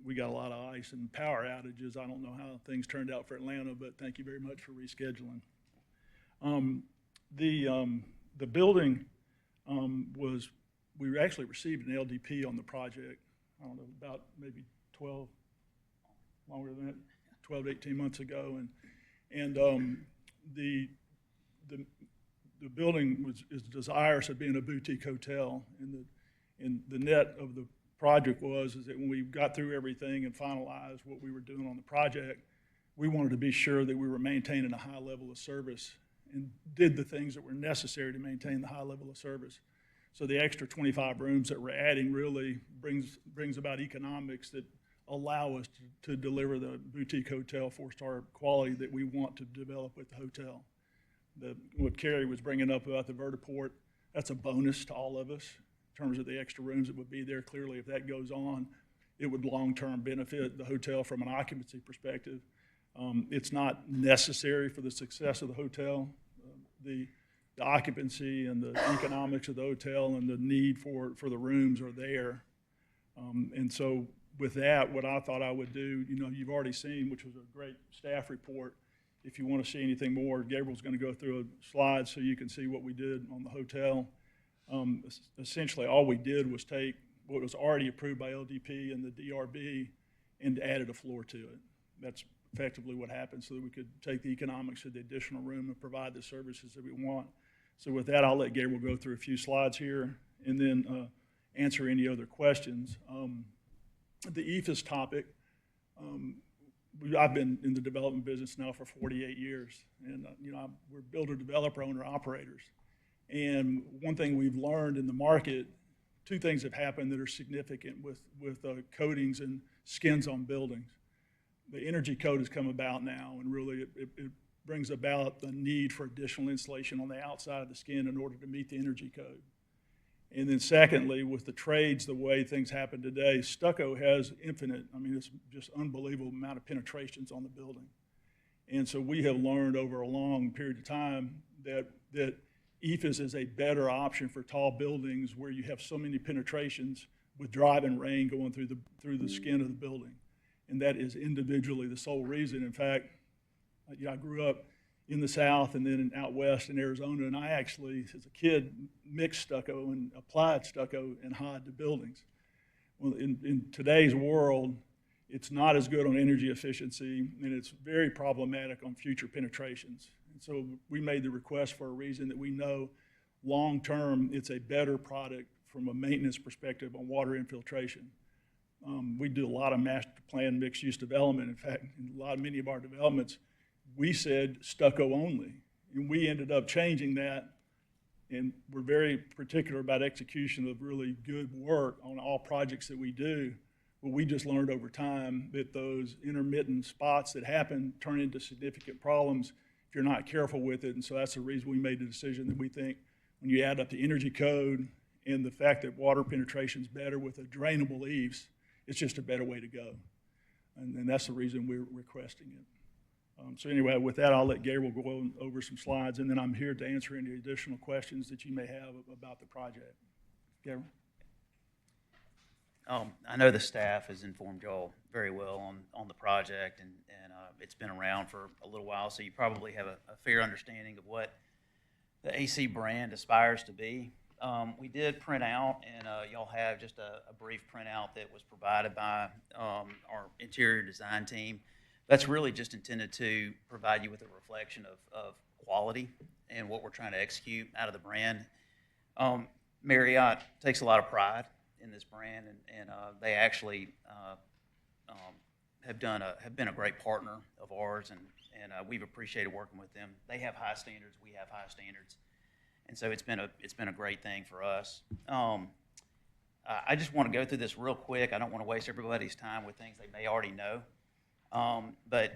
we got a lot of ice and power outages. I don't know how things turned out for Atlanta, but thank you very much for rescheduling. The building we actually received an LDP on the project, I don't know, about maybe 12 to 18 months ago. And the building is desirous of being a boutique hotel. And the net of the project is that when we got through everything and finalized what we were doing on the project, we wanted to be sure that we were maintaining a high level of service and did the things that were necessary to maintain the high level of service. So the extra 25 rooms that we're adding really brings about economics that allow us to deliver the boutique hotel 4-star quality that we want to develop with the hotel. What Carrie was bringing up about the vertiport, that's a bonus to all of us in terms of the extra rooms that would be there. Clearly, if that goes on, it would long-term benefit the hotel from an occupancy perspective. It's not necessary for the success of the hotel. The occupancy and the economics of the hotel and the need for the rooms are there. And so with that, what I thought I would do, you've already seen, which was a great staff report. If you want to see anything more, Gabriel's going to go through a slide so you can see what we did on the hotel. Essentially, all we did was take what was already approved by LDP and the DRB and added a floor to it. That's effectively what happened, so that we could take the economics of the additional room and provide the services that we want. So with that, I'll let Gabriel go through a few slides here and then answer any other questions. The EFIS topic, I've been in the development business now for 48 years, and we're builder, developer, owner, operators. And one thing we've learned in the market two things have happened that are significant with coatings and skins on buildings. The energy code has come about now, and really it brings about the need for additional insulation on the outside of the skin in order to meet the energy code. And then secondly, with the trades, the way things happen today, stucco has infinite, I mean, it's just unbelievable amount of penetrations on the building. And so we have learned over a long period of time that EIFS is a better option for tall buildings where you have so many penetrations with driving rain going through the skin of the building. And that is individually the sole reason. In fact, I grew up in the South and then out west in Arizona, and I actually, as a kid, mixed stucco and applied stucco and HOD to buildings. Well, in today's world, it's not as good on energy efficiency, and it's very problematic on future penetrations. And so we made the request for a reason that we know long-term it's a better product from a maintenance perspective on water infiltration. We do a lot of master plan mixed-use development. In fact, in many of our developments, we said stucco only. And we ended up changing that, and we're very particular about execution of really good work on all projects that we do. But we just learned over time that those intermittent spots that happen turn into significant problems if you're not careful with it. And so that's the reason we made the decision that we think when you add up the energy code and the fact that water penetration is better with a drainable eaves, it's just a better way to go. And that's the reason we're requesting it. So anyway, with that, I'll let Gabriel go over some slides, and then I'm here to answer any additional questions that you may have about the project. Gabriel? I know the staff has informed y'all very well on the project, and it's been around for a little while, so you probably have a fair understanding of what the AC brand aspires to be. We did print out, and y'all have just a brief printout that was provided by our interior design team. That's really just intended to provide you with a reflection of quality and what we're trying to execute out of the brand. Marriott takes a lot of pride in this brand, and they actually have been a great partner of ours, and we've appreciated working with them. They have high standards, we have high standards, and so it's been a great thing for us. I just want to go through this real quick. I don't want to waste everybody's time with things they may already know. But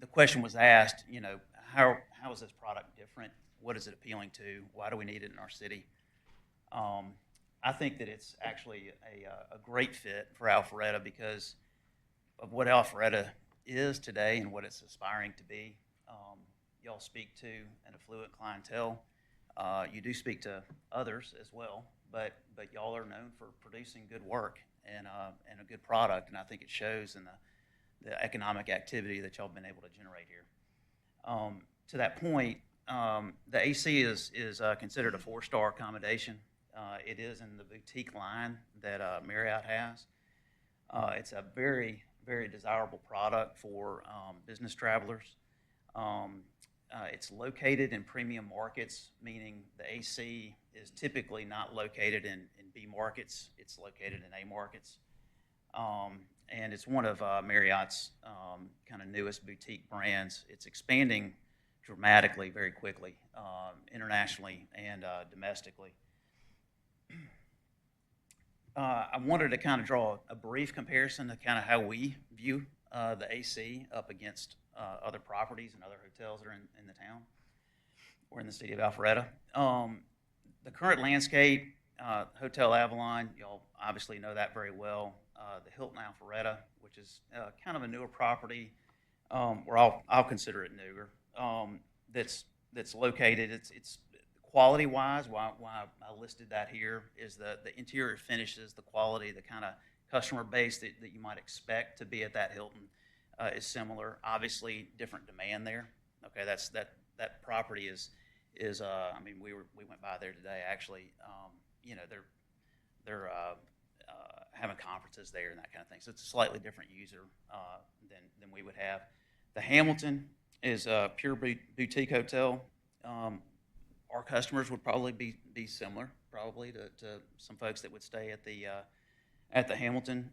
the question was asked, you know, how is this product different? What is it appealing to? Why do we need it in our city? I think that it's actually a great fit for Alpharetta because of what Alpharetta is today and what it's aspiring to be. Y'all speak to an affluent clientele. You do speak to others as well, but y'all are known for producing good work and a good product, and I think it shows in the economic activity that y'all have been able to generate here. To that point, the AC is considered a 4-star accommodation. It is in the boutique line that Marriott has. It's a very, very desirable product for business travelers. It's located in premium markets, meaning the AC is typically not located in B markets. It's located in A markets. And it's one of Marriott's kind of newest boutique brands. It's expanding dramatically, very quickly, internationally and domestically. I wanted to kind of draw a brief comparison to kind of how we view the AC up against other properties and other hotels that are in the town or in the city of Alpharetta. The current landscape, Hotel Avalon, y'all obviously know that very well. The Hilton Alpharetta, which is kind of a newer property, or I'll consider it newer. That's located. It's quality-wise. Why I listed that here is the interior finishes, the quality, the kind of customer base that you might expect to be at that Hilton is similar. Obviously, different demand there. Okay, that property is. I mean, we went by there today actually. You know, they're having conferences there and that kind of thing. So it's a slightly different user than we would have. The Hamilton is a pure boutique hotel. Our customers would probably be similar, probably to some folks that would stay at the Hamilton.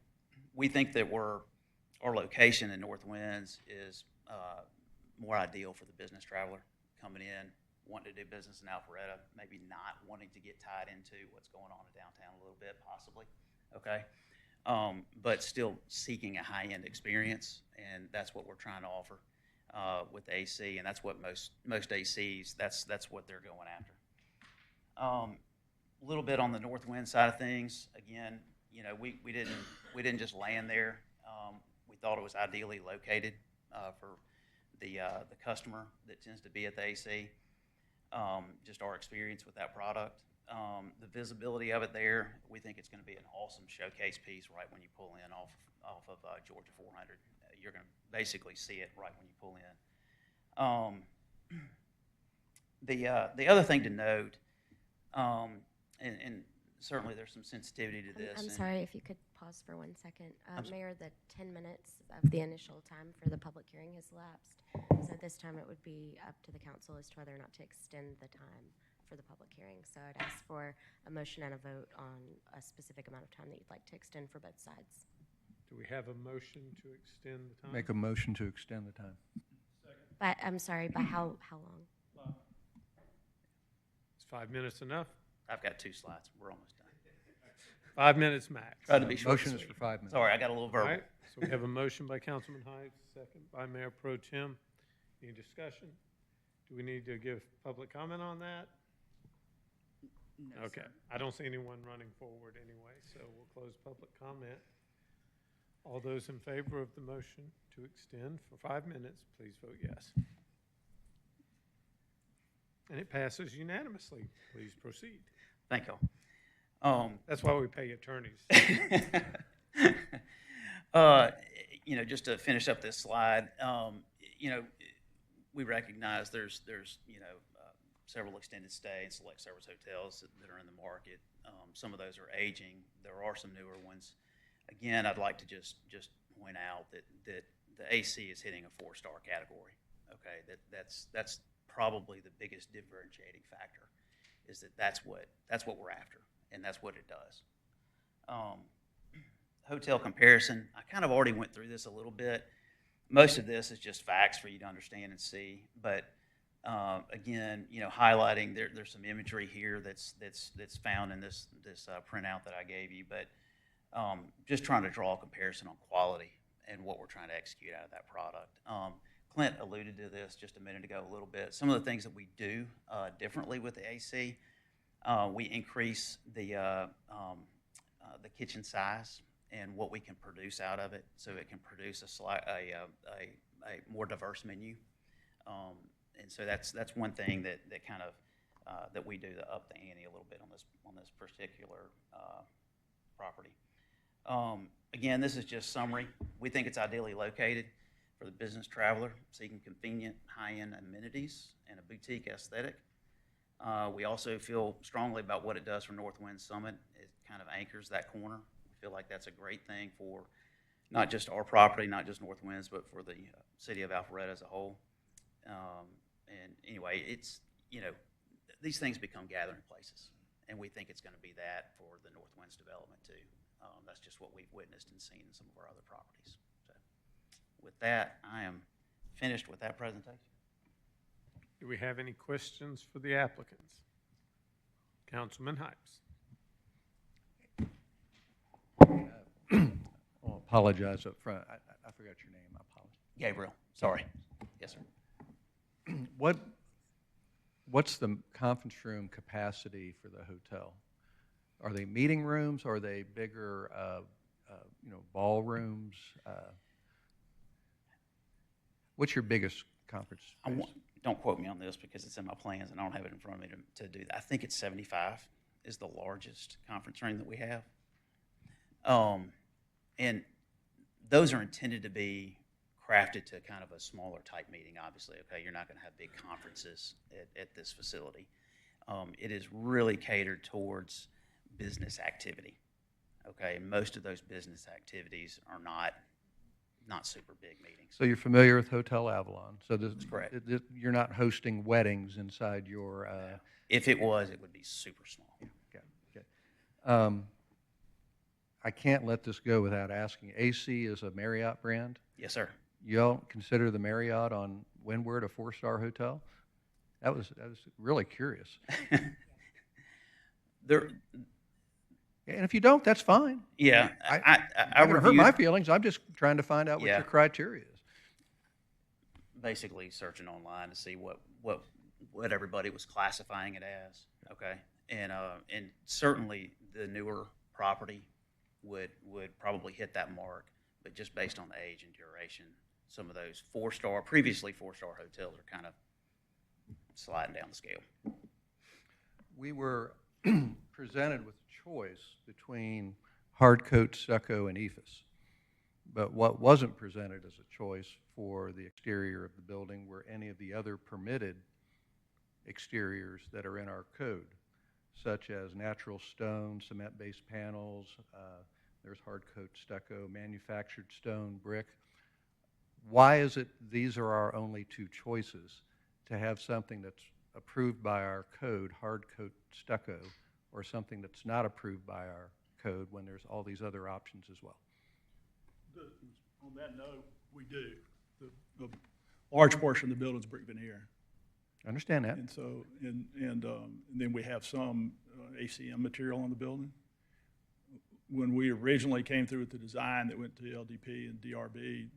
We think that our location in North Winds is more ideal for the business traveler coming in wanting to do business in Alpharetta, maybe not wanting to get tied into what's going on in downtown a little bit, possibly, okay? But still seeking a high-end experience, and that's what we're trying to offer with AC, and that's what most ACs, that's what they're going after. A little bit on the Northwind side of things. Again, you know, we didn't just land there. We thought it was ideally located for the customer that tends to be at the AC. Just our experience with that product. The visibility of it there, we think it's going to be an awesome showcase piece right when you pull in off of Georgia 400. You're going to basically see it right when you pull in. The other thing to note, and certainly there's some sensitivity to this. I'm and- sorry, if you could pause for 1 second. I'm sorry. Mayor, the 10 minutes of the initial time for the public hearing has lapsed. So this time it would be up to the council as to whether or not to extend the time for the public hearing. So I'd ask for a motion and a vote on a specific amount of time that you'd like to extend for both sides. Do we have a motion to extend the time? Make a motion to extend the time. But, I'm sorry, by how long? Is 5 minutes enough? I've got 2 slides. We're almost done. 5 minutes max. Try to be short. Motion and is for sweet. 5 minutes. Sorry, I got a little All verbal. right, so we have a motion by Councilman Heights, second by Mayor Pro Tem. Any discussion? Do we need to give public comment on that? No, Okay, sir. I don't see anyone running forward anyway, so we'll close public comment. All those in favor of the motion to extend for 5 minutes, please vote yes. And it passes unanimously. Please proceed. Thank you. That's why we pay attorneys. You know, just to finish up this slide, you know, we recognize there's you know, several extended stay and select service hotels that are in the market. Some of those are aging. There are some newer ones. Again, I'd like to just point out that the AC is hitting a 4-star category. Okay, that's probably the biggest differentiating factor, is that's what we're after, and that's what it does. Hotel comparison, I kind of already went through this a little bit. Most of this is just facts for you to understand and see, but again, you know, highlighting there's some imagery here that's found in this printout that I gave you, but just trying to draw a comparison on quality and what we're trying to execute out of that product. Clint alluded to this just a minute ago a little bit. Some of the things that we do differently with the AC, we increase the kitchen size and what we can produce out of it, so it can produce a more diverse menu. And so that's one thing that kind of that we do to up the ante a little bit on this particular property. Again, this is just summary. We think it's ideally located for the business traveler seeking convenient, high-end amenities and a boutique aesthetic. We also feel strongly about what it does for Northwind Summit. It kind of anchors that corner. We feel like that's a great thing for not just our property, not just Northwinds, but for the city of Alpharetta as a whole. And anyway, it's, you know, these things become gathering places, and we think it's going to be that for the Northwinds development too. That's just what we've witnessed and seen in some of our other properties. So with that, I am finished with that presentation. Do we have any questions for the applicants? Councilman Heights. I'll apologize up front. I forgot your name. I apologize. Gabriel, sorry. Yes, sir. What's the conference room capacity for the hotel? Are they meeting rooms? Are they bigger, you know, ballrooms? What's your biggest conference space? Don't quote me on this because it's in my plans and I don't have it in front of me to do that. I think it's 75 is the largest conference room that we have. And those are intended to be crafted to kind of a smaller type meeting, obviously. Okay, you're not going to have big conferences at this facility. It is really catered towards business activity. Okay, most of those business activities are not super big meetings. So you're familiar with Hotel Avalon. So That's correct. You're not hosting weddings inside your. If it was, it would be super small. Okay. I can't let this go without asking. AC is a Marriott brand. Yes, sir. You all consider the Marriott on Windward a 4-star hotel? That was really curious. There, And if you don't, that's fine. yeah, I I hurt reviewed, my feelings. I'm just trying to find out what Yeah. your criteria is. basically searching online to see what everybody was classifying it as. Okay, and certainly the newer property would probably hit that mark, but just based on the age and duration, some of those previously four-star hotels are kind of sliding down the scale. We were presented with a choice between hard coat stucco and ephes. But what wasn't presented as a choice for the exterior of the building were any of the other permitted exteriors that are in our code, such as natural stone, cement-based panels, there's hard coat stucco, manufactured stone, brick. Why is it these are our only two choices to have something that's approved by our code, hard coat stucco, or something that's not approved by our code when there's all these other options as well? On that note, we do. The large portion of the building's brick veneer. I understand that. And so, and then we have some ACM material on the building. When we originally came through with the design that went to LDP and DRB,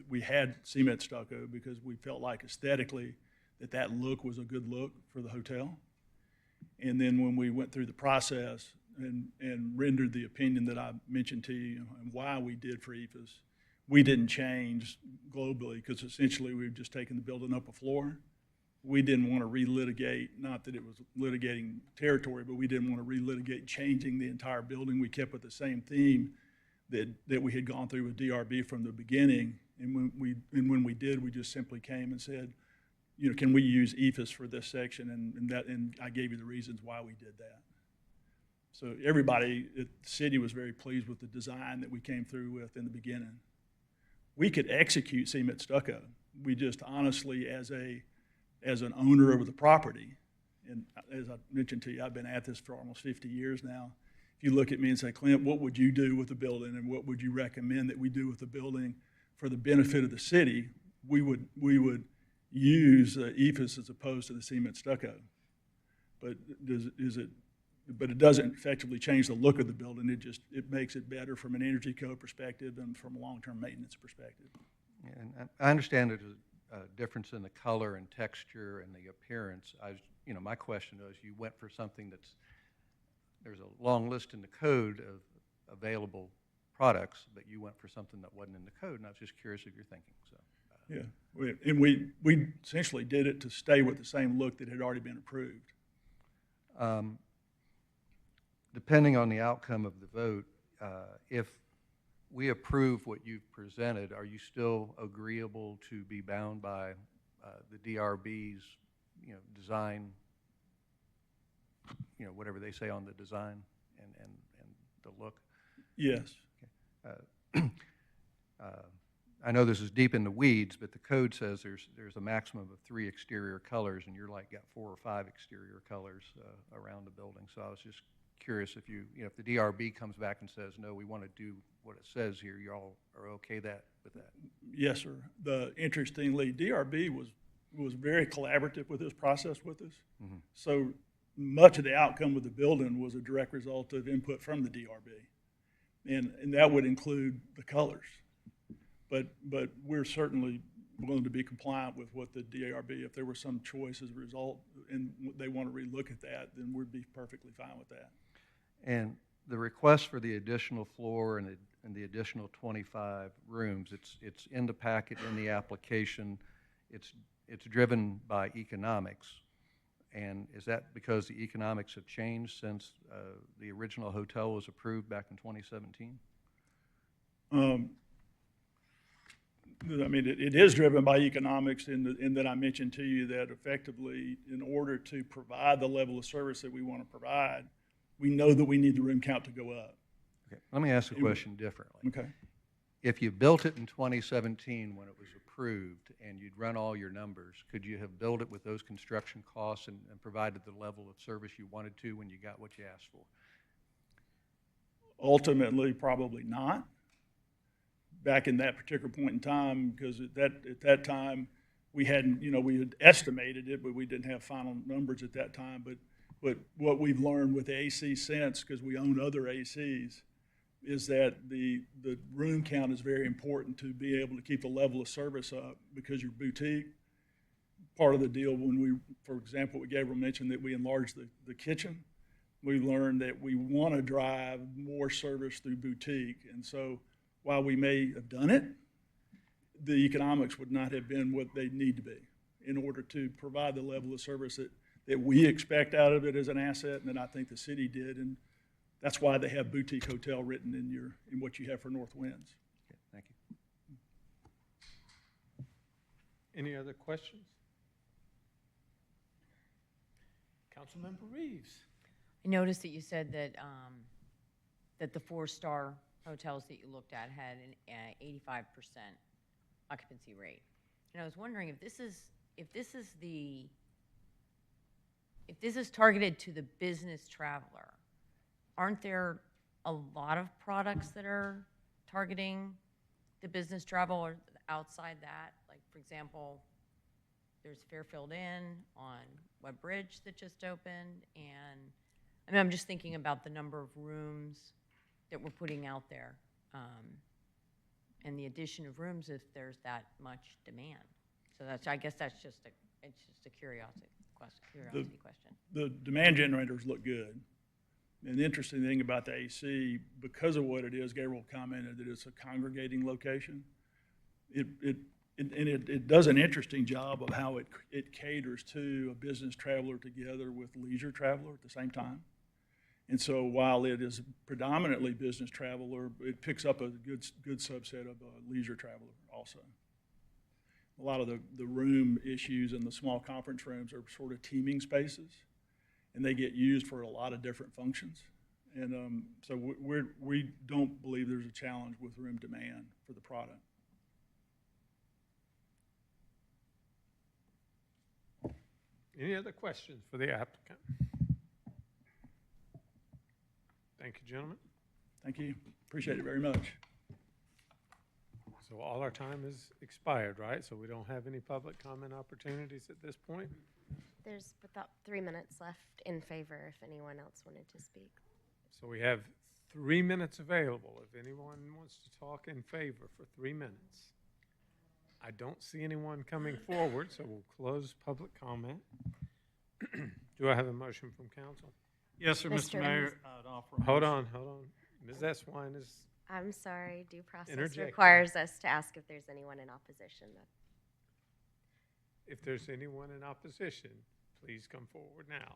we had cement stucco because we felt like aesthetically that look was a good look for the hotel. And then when we went through the process and rendered the opinion that I mentioned to you and why we did for ephes, we didn't change globally because essentially we've just taken the building up a floor. We didn't want to relitigate, not that it was litigating territory, but we didn't want to relitigate changing the entire building. We kept with the same theme that we had gone through with DRB from the beginning. And when we did, we just simply came and said, you know, can we use ephes for this section? And I gave you the reasons why we did that. So everybody at the city was very pleased with the design that we came through with in the beginning. We could execute cement stucco. We just honestly, as an owner of the property, and as I mentioned to you, I've been at this for almost 50 years now. If you look at me and say, Clint, what would you do with the building and what would you recommend that we do with the building for the benefit of the city, we would use ephes as opposed to the cement stucco. But it doesn't effectively change the look of the building. It makes it better from an energy code perspective and from a long-term maintenance perspective. And I understand there's a difference in the color and texture and the appearance. My question is, you went for something there's a long list in the code of available products, but you went for something that wasn't in the code, and I was just curious of your thinking. So. Yeah, and we essentially did it to stay with the same look that had already been approved. Depending on the outcome of the vote, if we approve what you've presented, are you still agreeable to be bound by the DRB's, design, whatever they say on the design and the look? Yes. Okay. I know this is deep in the weeds, but the code says there's a maximum of 3 exterior colors, and you're got 4 or 5 exterior colors around the building. So I was just curious if if the DRB comes back and says, no, we want to do what it says here, you all are okay with that? Yes, sir. Interestingly, DRB was very collaborative with this process with us. Mm-hmm. So much of the outcome of the building was a direct result of input from the DRB. And that would include the colors. But we're certainly willing to be compliant with what the DRB, if there was some choice as a result and they want to relook at that, then we'd be perfectly fine with that. And the request for the additional floor and the additional 25 rooms, it's in the packet, in the application. It's driven by economics. And is that because the economics have changed since the original hotel was approved back in 2017? It is driven by economics in that I mentioned to you that effectively, in order to provide the level of service that we want to provide, we know that we need the room count to go up. Okay, let me ask the question differently. Okay. If you built it in 2017 when it was approved and you'd run all your numbers, could you have built it with those construction costs and provided the level of service you wanted to when you got what you asked for? Ultimately, probably not. Back in that particular point in time, because at that time, we hadn't, we had estimated it, but we didn't have final numbers at that time. But what we've learned with the AC since, because we own other ACs, is that the room count is very important to be able to keep the level of service up, because your boutique, part of the deal when we, for example, what Gabriel mentioned, that we enlarged the kitchen, we learned that we want to drive more service through boutique. And so while we may have done it, the economics would not have been what they need to be in order to provide the level of service that we expect out of it as an asset, and that I think the city did. And that's why they have boutique hotel written in what you have for North Winds. Okay, thank you. Any other questions? Councilmember Reeves. I noticed that you said that, that the 4-star hotels that you looked at had an 85% occupancy rate. And I was wondering if this is targeted to the business traveler, aren't there a lot of products that are targeting the business travel or outside that? Like, for example, there's Fairfield Inn on Webb Bridge that just opened, and I mean, I'm just thinking about the number of rooms that we're putting out there, and the addition of rooms if there's that much demand. So I guess it's just a curiosity question. The demand generators look good. And the interesting thing about the AC, because of what it is, Gabriel commented that it's a congregating location. It does an interesting job of how it caters to a business traveler together with leisure traveler at the same time. And so while it is predominantly business traveler, it picks up a good subset of leisure traveler also. A lot of the room issues in the small conference rooms are sort of teaming spaces, and they get used for a lot of different functions. And so we don't believe there's a challenge with room demand for the product. Any other questions for the applicant? Thank you, gentlemen. Thank you. Appreciate it very much. So all our time is expired, right? So we don't have any public comment opportunities at this point? There's about 3 minutes left in favor if anyone else wanted to speak. So we have 3 minutes available if anyone wants to talk in favor for 3 minutes. I don't see anyone coming forward, so we'll close public comment. Do I have a motion from council? Yes, sir, Mr. Mr. Mayor. I'd offer a Hold motion. on. Ms. Eswine is, I'm sorry, due process Interject. requires us to ask if there's anyone in opposition. if there's anyone in opposition, please come forward now.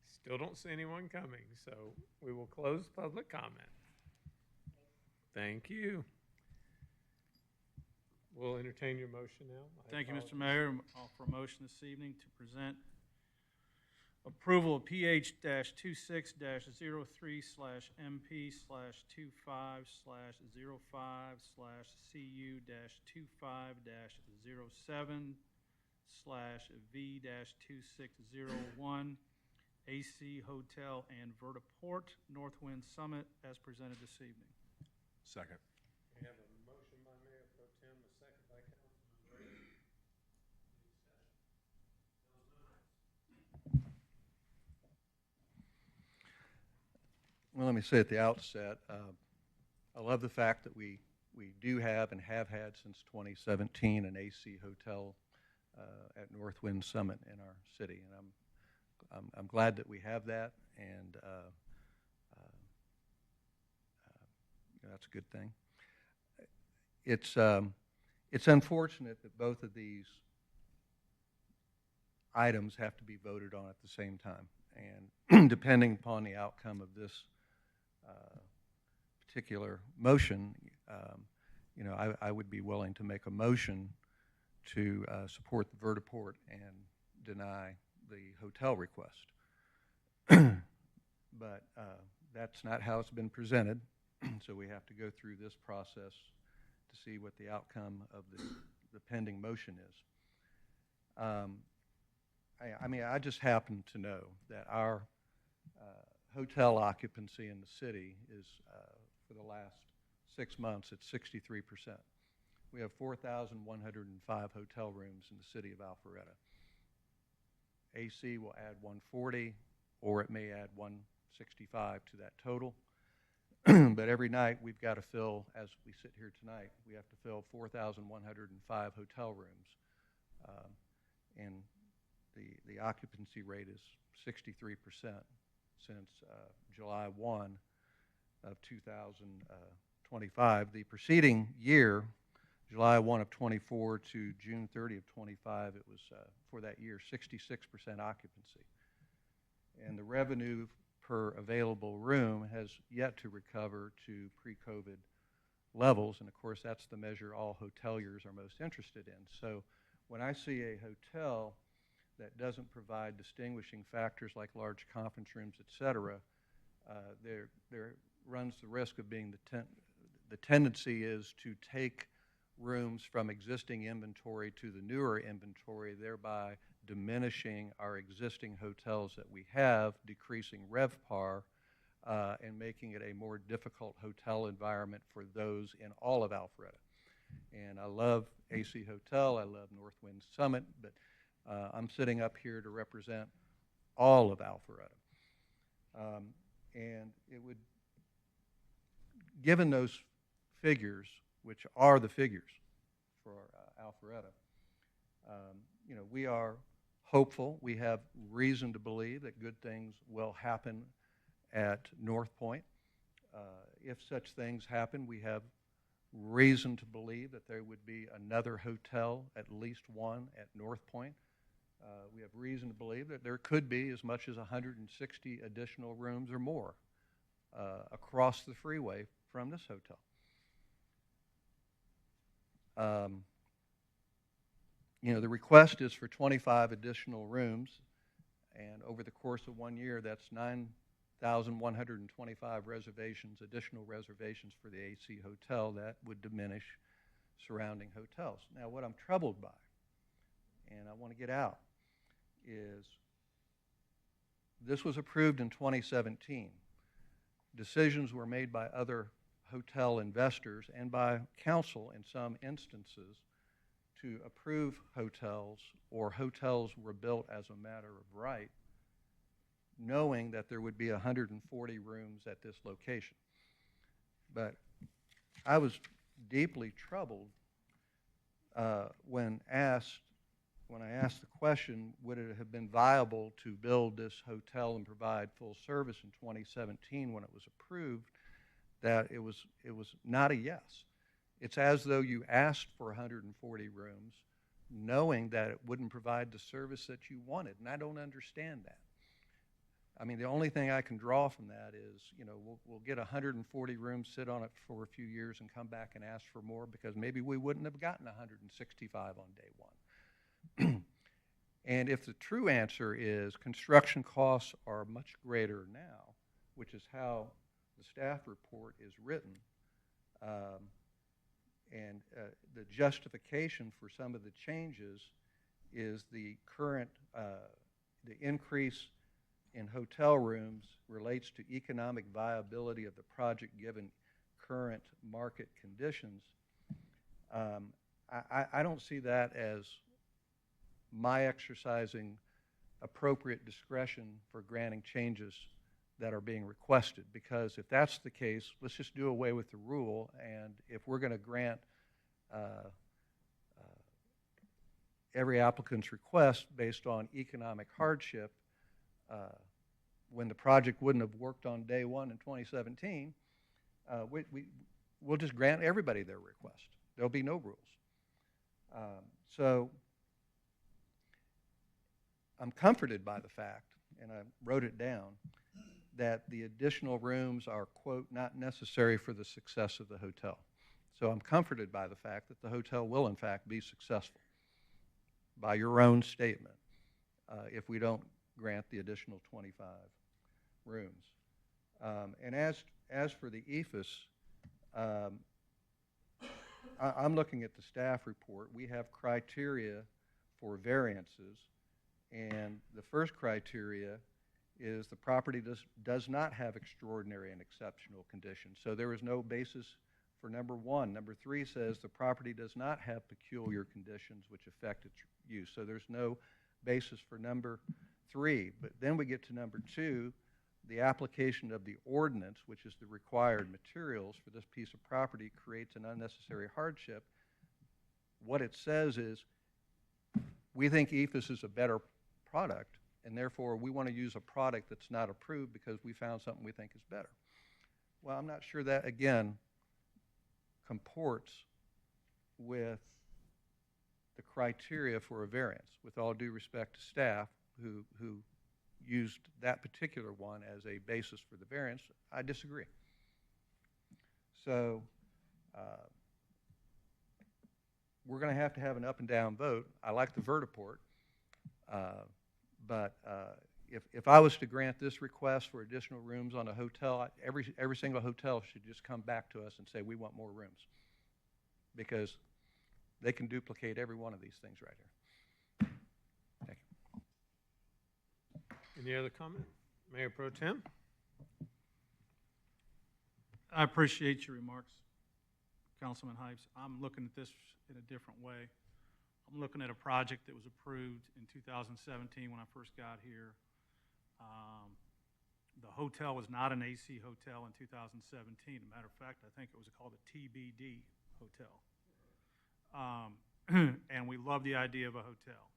Still don't see anyone coming, so we will close public comment. Thank you. We'll entertain your motion now. Thank you, Mr. Mayor. I'll offer a motion this evening to present approval of PH-26-03/MP/25/05/CV-25-07/V-2601 AC Hotel and Vertiport Northwind Summit as presented this evening. Second. We have a motion by Mayor Pro Tem, a second by Councilman Brady. Well, let me say at the outset, I love the fact that we do have and have had since 2017 an AC hotel at Northwind Summit in our city, and I'm glad that we have that, and that's a good thing. It's unfortunate that both of these items have to be voted on at the same time, and depending upon the outcome of this particular motion, I would be willing to make a motion to support the Vertiport and deny the hotel request. But that's not how it's been presented, so we have to go through this process to see what the outcome of the pending motion is. I just happen to know that our hotel occupancy in the city is, for the last 6 months, at 63%. we have 4,105 hotel rooms in the city of Alpharetta. AC will add 140, or it may add 165 to that total. But every night, we've got to fill, as we sit here tonight, we have to fill 4,105 hotel rooms. And the occupancy rate is 63% since July 1 of 2025. The preceding year, July 1 of 24 to June 30 of 25, it was, for that year, 66% occupancy. And the revenue per available room has yet to recover to pre-COVID levels. And of course, that's the measure all hoteliers are most interested in. So when I see a hotel that doesn't provide distinguishing factors like large conference rooms, et cetera, there runs the risk of being the tendency is to take rooms from existing inventory to the newer inventory, thereby diminishing our existing hotels that we have, decreasing RevPAR, and making it a more difficult hotel environment for those in all of Alpharetta. And I love AC Hotel, I love Northwind Summit, but I'm sitting up here to represent all of Alpharetta. And it would, given those figures, which are the figures for Alpharetta, you know, we are hopeful. We have reason to believe that good things will happen at North Point. If such things happen, we have reason to believe that there would be another hotel, at least one, at North Point. We have reason to believe that there could be as much as 160 additional rooms or more across the freeway from this hotel. You know, the request is for 25 additional rooms, and over the course of 1 year, that's 9,125 reservations, additional reservations for the AC Hotel. That would diminish surrounding hotels. Now, what I'm troubled by, and I want to get out, is this was approved in 2017. Decisions were made by other hotel investors and by council in some instances to approve hotels, or hotels were built as a matter of right, knowing that there would be 140 rooms at this location. But I was deeply troubled when I asked the question, would it have been viable to build this hotel and provide full service in 2017 when it was approved, that it was not a yes. It's as though you asked for 140 rooms, knowing that it wouldn't provide the service that you wanted, and I don't understand that. I mean, the only thing I can draw from that is, you know, we'll get 140 rooms, sit on it for a few years, and come back and ask for more, because maybe we wouldn't have gotten 165 on day one. And if the true answer is construction costs are much greater now, which is how the staff report is written, and the justification for some of the changes is the current, the increase in hotel rooms relates to economic viability of the project given current market conditions. I don't see that as my exercising appropriate discretion for granting changes that are being requested, because if that's the case, let's just do away with the rule, and if we're going to grant every applicant's request based on economic hardship, when the project wouldn't have worked on day one in 2017, we'll just grant everybody their request. There'll be no rules. So I'm comforted by the fact, and I wrote it down, that the additional rooms are, quote, not necessary for the success of the hotel. So I'm comforted by the fact that the hotel will, in fact, be successful, by your own statement, if we don't grant the additional 25 rooms. And as for the EFS, I'm looking at the staff report. We have criteria for variances, and the first criteria is the property does not have extraordinary and exceptional conditions. So there is no basis for number 1. Number 3 says the property does not have peculiar conditions which affect its use. So there's no basis for number 3. But then we get to number 2, the application of the ordinance, which is the required materials for this piece of property, creates an unnecessary hardship. What it says is, we think EFS is a better product, and therefore we want to use a product that's not approved because we found something we think is better. Well, I'm not sure that, again, comports with the criteria for a variance, with all due respect to staff who used that particular one as a basis for the variance. I disagree. So we're going to have an up and down vote. I like the vertiport, but if I was to grant this request for additional rooms on a hotel, every single hotel should just come back to us and say, we want more rooms, because they can duplicate every one of these things right here. Thank you. Any other comment? Mayor Pro Tem? I appreciate your remarks, Councilman Hipes. I'm looking at this in a different way. I'm looking at a project that was approved in 2017 when I first got here. The hotel was not an AC hotel in 2017. As a matter of fact, I think it was called a TBD hotel. And we love the idea of a hotel.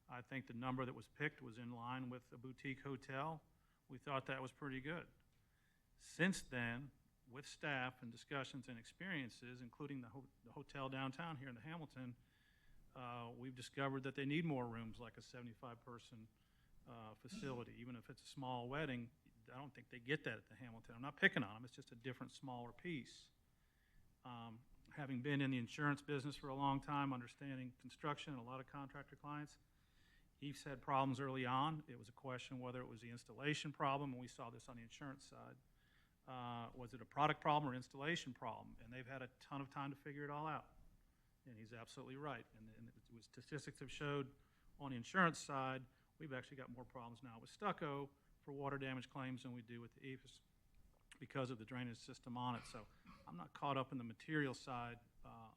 I think the number that was picked was in line with a boutique hotel. We thought that was pretty good. Since then, with staff and discussions and experiences, including the hotel downtown here in the Hamilton, we've discovered that they need more rooms, like a 75-person facility. Even if it's a small wedding, I don't think they get that at the Hamilton. I'm not picking on them. It's just a different, smaller piece. Having been in the insurance business for a long time, understanding construction and a lot of contractor clients, Eve's had problems early on. It was a question whether it was the installation problem, and we saw this on the insurance side. Was it a product problem or installation problem? And they've had a ton of time to figure it all out. And he's absolutely right. And statistics have showed on the insurance side, we've actually got more problems now with stucco for water damage claims than we do with the EFS because of the drainage system on it. So I'm not caught up in the material side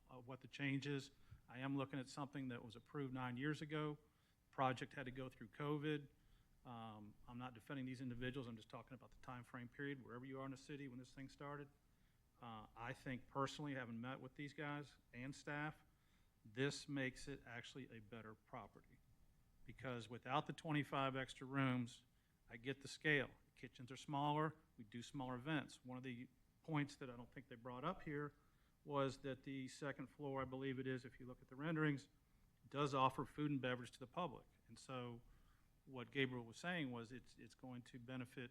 of what the change is. I am looking at something that was approved 9 years ago. Project had to go through COVID. I'm not defending these individuals. I'm just talking about the time frame period, wherever you are in the city when this thing started. I think personally, having met with these guys and staff, this makes it actually a better property. Because without the 25 extra rooms, I get the scale. The kitchens are smaller. We do smaller events. One of the points that I don't think they brought up here was that the second floor, I believe it is, if you look at the renderings, does offer food and beverage to the public. And so what Gabriel was saying was it's going to benefit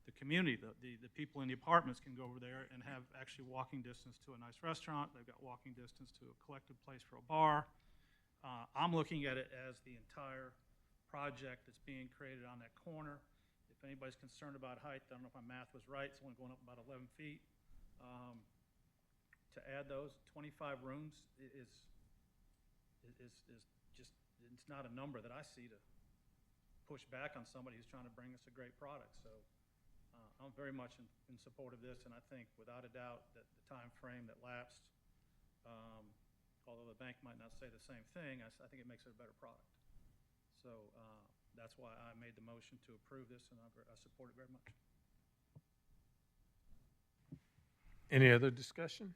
the community. The people in the apartments can go over there and have actually walking distance to a nice restaurant. They've got walking distance to a collective place for a bar. I'm looking at it as the entire project that's being created on that corner. If anybody's concerned about height, I don't know if my math was right, it's only going up about 11 feet. To add those 25 rooms is just, it's not a number that I see to push back on somebody who's trying to bring us a great product. So I'm very much in support of this, and I think without a doubt that the time frame that lapsed, although the bank might not say the same thing, I think it makes it a better product. So that's why I made the motion to approve this, and I support it very much. Any other discussion?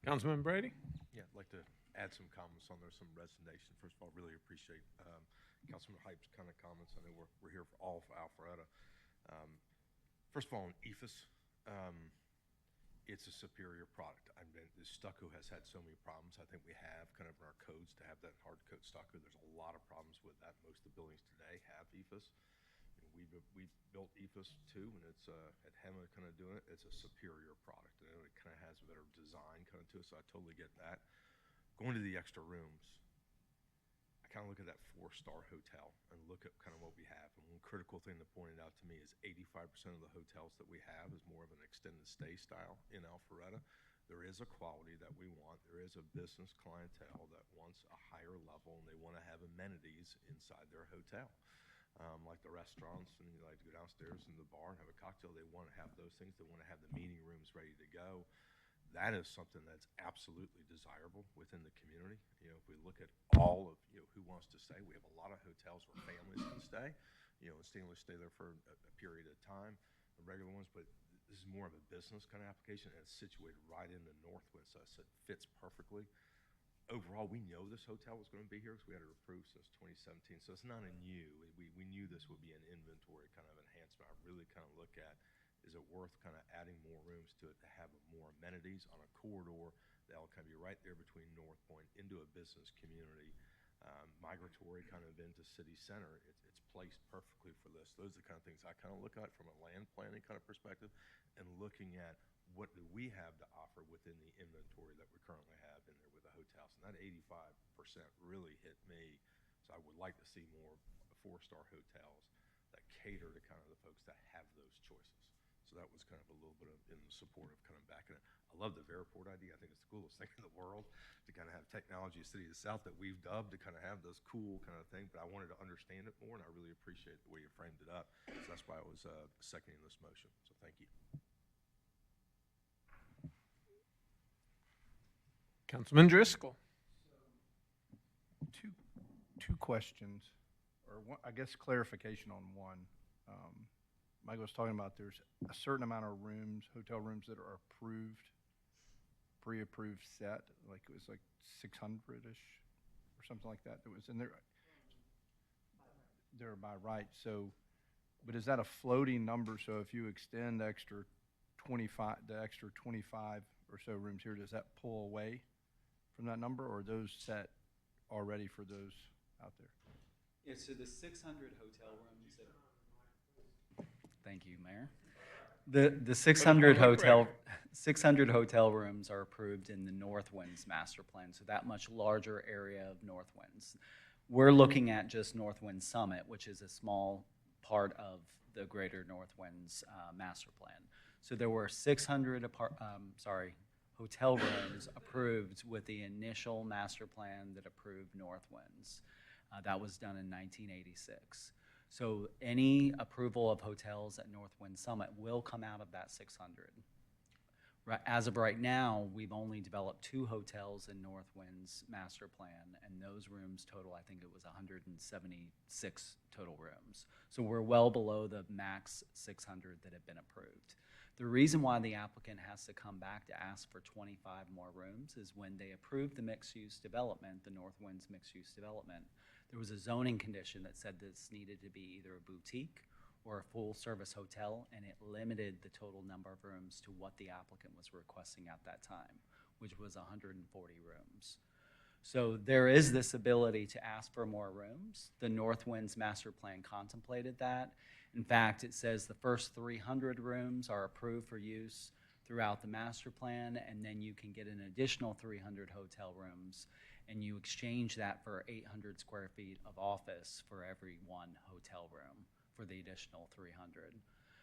Councilman Brady? Yeah, I'd like to add some comments on there, some resignation. First of all, really appreciate Councilman Hype's kind of comments. I know we're here for all of Alpharetta. First of all, on EFS, it's a superior product. I mean, the stucco has had so many problems. I think we have kind of in our codes to have that hard coat stucco. There's a lot of problems with that. Most of the buildings today have EFS. We built EFS too, and it's at HEMA kind of doing it. It's a superior product, and it kind of has a better design kind of to it. So I totally get that. Going to the extra rooms, I kind of look at that 4-star hotel and look at kind of what we have. And one critical thing that pointed out to me is 85% of the hotels that we have is more of an extended stay style in Alpharetta. There is a quality that we want. There is a business clientele that wants a higher level, and they want to have amenities inside their hotel. like the restaurants, and you like to go downstairs in the bar and have a cocktail. They want to have those things. They want to have the meeting rooms ready to go. That is something that's absolutely desirable within the community. You know, if we look at all of, you know, who wants to stay, we have a lot of hotels where families can stay. You know, and families stay there for a period of time, the regular ones, but this is more of a business kind of application, and it's situated right in the Northwind, so it fits perfectly. Overall, we know this hotel was going to be here because we had it approved since 2017, so it's not a new. We knew this would be an inventory kind of enhancement. I really kind of look at, is it worth kind of adding more rooms to it to have more amenities on a corridor that'll kind of be right there between North Point into a business community, migratory kind of into city center. It's placed perfectly for this. Those are the kind of things I kind of look at from a land planning kind of perspective, and looking at what do we have to offer within the inventory that we currently have in there with the hotels. And that 85% really hit me. So I would like to see more four-star hotels that cater to kind of the folks that have those choices. So that was kind of a little bit of in support of kind of backing it. I love the Veriport idea. I think it's the coolest thing in the world to kind of have technology city of the South that we've dubbed to kind of have this cool kind of thing. But I wanted to understand it more, and I really appreciate the way you framed it up. So that's why I was seconding this motion. So thank you. Councilman Driscoll. Two questions, or one, I guess clarification on one. Michael was talking about there's a certain amount of rooms, hotel rooms that are approved, pre-approved set, like it was like 600-ish or something like that was in there. They're by right. So, but is that a floating number? So if you extend the extra 25 or so rooms here, does that pull away from that number, or are those set already for those out there? Yeah, so the 600 hotel rooms that, thank you, Mayor. The 600 hotel rooms are approved in the Northwinds master plan, so that much larger area of Northwinds. We're looking at just Northwind Summit, which is a small part of the greater Northwinds master plan. So there were 600 hotel rooms approved with the initial master plan that approved Northwinds. That was done in 1986. So any approval of hotels at Northwind Summit will come out of that 600. As of right now, we've only developed 2 hotels in Northwind's master plan, and those rooms total, I think it was 176 total rooms. So we're well below the max 600 that have been approved. The reason why the applicant has to come back to ask for 25 more rooms is when they approved the mixed-use development, the Northwinds mixed-use development, there was a zoning condition that said this needed to be either a boutique or a full-service hotel, and it limited the total number of rooms to what the applicant was requesting at that time, which was 140 rooms. So there is this ability to ask for more rooms. The Northwinds master plan contemplated that. In fact, it says the first 300 rooms are approved for use throughout the master plan, and then you can get an additional 300 hotel rooms, and you exchange that for 800 square feet of office for every one hotel room for the additional 300.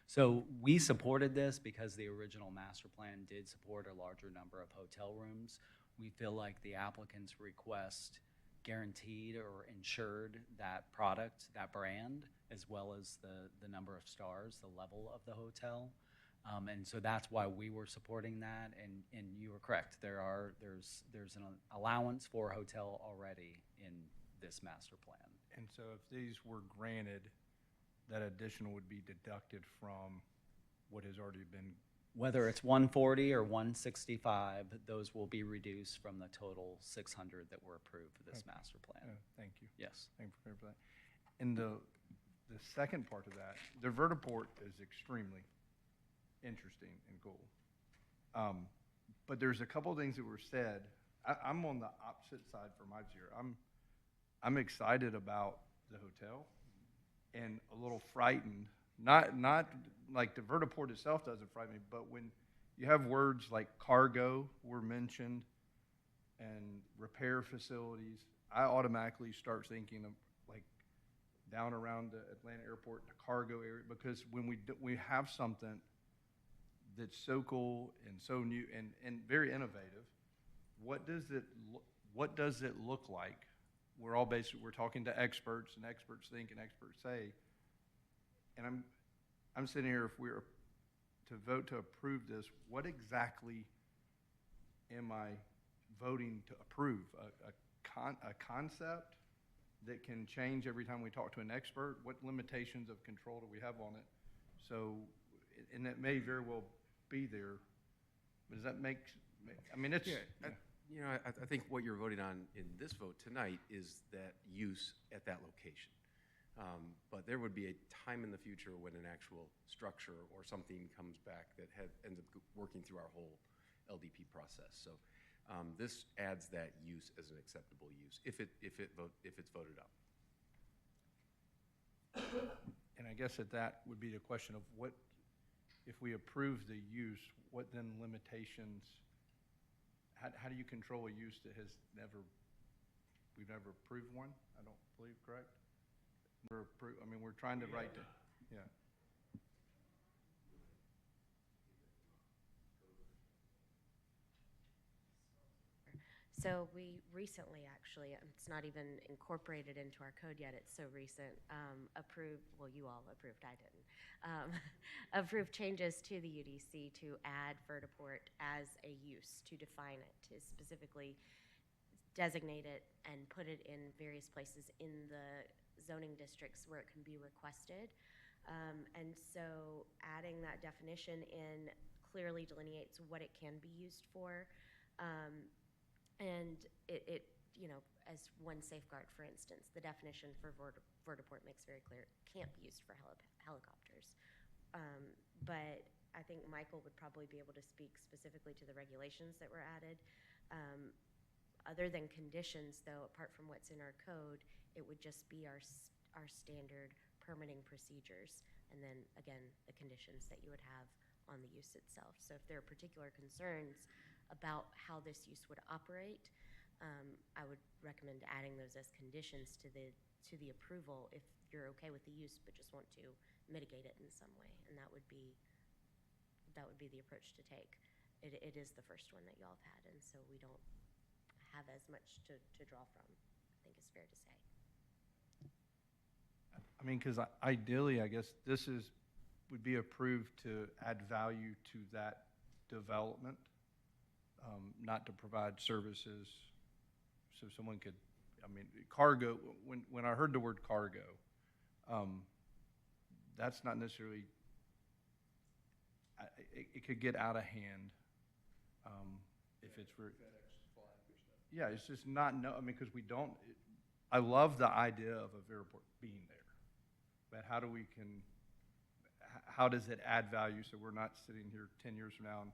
So we supported this because the original master plan did support a larger number of hotel rooms. We feel like the applicant's request guaranteed or ensured that product, that brand, as well as the number of stars, the level of the hotel. And so that's why we were supporting that. And you were correct. There's an allowance for a hotel already in this master plan. And so if these were granted, that additional would be deducted from what has already been. Whether it's 140 or 165, those will be reduced from the total 600 that were approved for this master plan. Thank you. Yes. Thank you for that. And the second part of that, the Vertiport is extremely interesting and cool. But there's a couple of things that were said. I'm on the opposite side for my year. I'm excited about the hotel and a little frightened. Not like the Vertiport itself doesn't frighten me, but when you have words like cargo were mentioned and repair facilities, I automatically start thinking of like down around the Atlanta airport, the cargo area, because when we have something that's so cool and so new and very innovative, what does it look like we're all basically, we're talking to experts, and experts think and experts say. And I'm sitting here, if we were to vote to approve this, what exactly am I voting to approve? A concept that can change every time we talk to an expert? What limitations of control do we have on it? So, and that may very well be there, but does that make, I mean, it's. You know, I think what you're voting on in this vote tonight is that use at that location. But there would be a time in the future when an actual structure or something comes back that ends up working through our whole LDP process. So this adds that use as an acceptable use if it's voted up. And I guess that would be the question of what, if we approve the use, what then limitations, how do you control a use that has we've never approved one? I don't believe, correct? I mean, we're trying to write the, yeah. So we recently, actually, it's not even incorporated into our code yet, it's so recent, approved, well, you all approved, I didn't, approved changes to the UDC to add vertiport as a use, to define it, to specifically designate it and put it in various places in the zoning districts where it can be requested. And so adding that definition in clearly delineates what it can be used for. And it, you know, as one safeguard, for instance, the definition for vertiport makes very clear it can't be used for helicopters. But I think Michael would probably be able to speak specifically to the regulations that were added. Other than conditions, though, apart from what's in our code, it would just be our standard permitting procedures, and then, again, the conditions that you would have on the use itself. So if there are particular concerns about how this use would operate, I would recommend adding those as conditions to the approval if you're okay with the use but just want to mitigate it in some way, and that would be the approach to take. It is the first one that y'all have had, and so we don't have as much to draw from, I think is fair to say. I mean, because ideally, I guess this would be approved to add value to that development, not to provide services. So someone could, I mean, cargo, when I heard the word cargo, that's not necessarily, it could get out of hand if it's for, yeah, it's just not, I mean, because we don't, I love the idea of a vertiport being there, but how does it add value so we're not sitting here 10 years from now and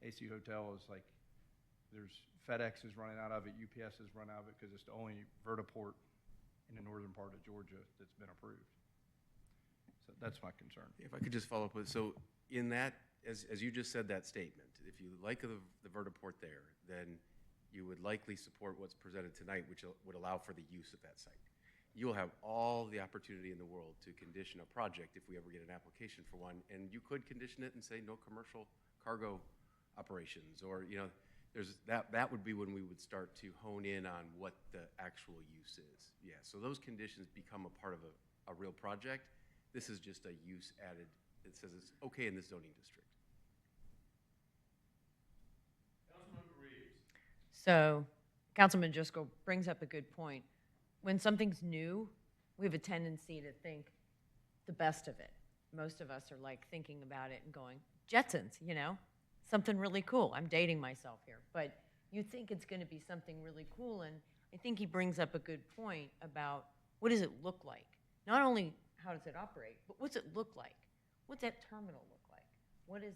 AC Hotel is like, there's FedEx is running out of it, UPS is running out of it because it's the only vertiport in the northern part of Georgia that's been approved. So that's my concern. If I could just follow up with, so in that, as you just said that statement, if you like the vertiport there, then you would likely support what's presented tonight, which would allow for the use of that site. You'll have all the opportunity in the world to condition a project if we ever get an application for one, and you could condition it and say no commercial cargo operations, or, you know, there's that would be when we would start to hone in on what the actual use is. Yeah, so those conditions become a part of a real project. This is just a use added. It says it's okay in this zoning district. So Councilman Driscoll brings up a good point. When something's new, we have a tendency to think the best of it. Most of us are like thinking about it and going, Jetsons, you know, something really cool. I'm dating myself here, but you think it's going to be something really cool, and I think he brings up a good point about what does it look like? Not only how does it operate, but what's it look like? What's that terminal look like?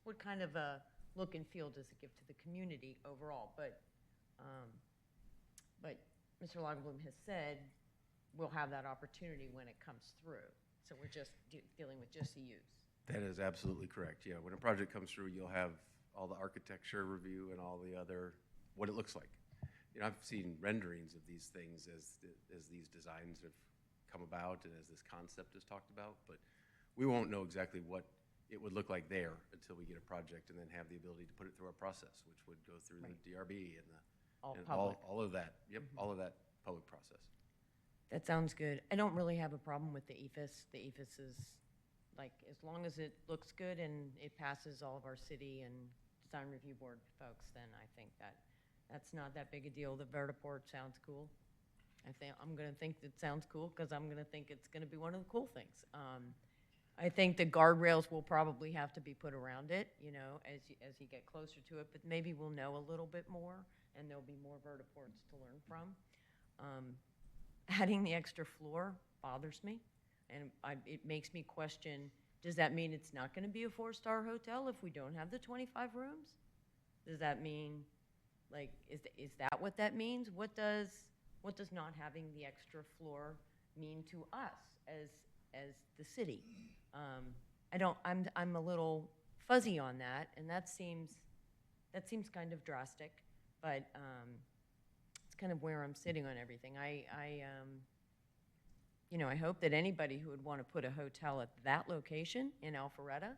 What kind of a look and feel does it give to the community overall? But Mr. Lagerblum has said we'll have that opportunity when it comes through. So we're just dealing with just the use. That is absolutely correct. Yeah, when a project comes through, you'll have all the architecture review and all the other, what it looks like. You know, I've seen renderings of these things as these designs have come about and as this concept is talked about, but we won't know exactly what it would look like there until we get a project and then have the ability to put it through our process, which would go through the DRB and all of that. Yep, all of that public process. That sounds good. I don't really have a problem with the EFS. The EFS is, like, as long as it looks good and it passes all of our city and design review board folks, then I think that's not that big a deal. The vertiport sounds cool. I'm gonna think it sounds cool because I'm gonna think it's gonna be one of the cool things. I think the guardrails will probably have to be put around it, you know, as you get closer to it, but maybe we'll know a little bit more and there'll be more vertiports to learn from. Adding the extra floor bothers me, and it makes me question, does that mean it's not gonna be a 4-star hotel if we don't have the 25 rooms? Does that mean, like, is that what that means? What does not having the extra floor mean to us as the city? I'm a little fuzzy on that, and that seems kind of drastic, but it's kind of where I'm sitting on everything. You know, I hope that anybody who would want to put a hotel at that location in Alpharetta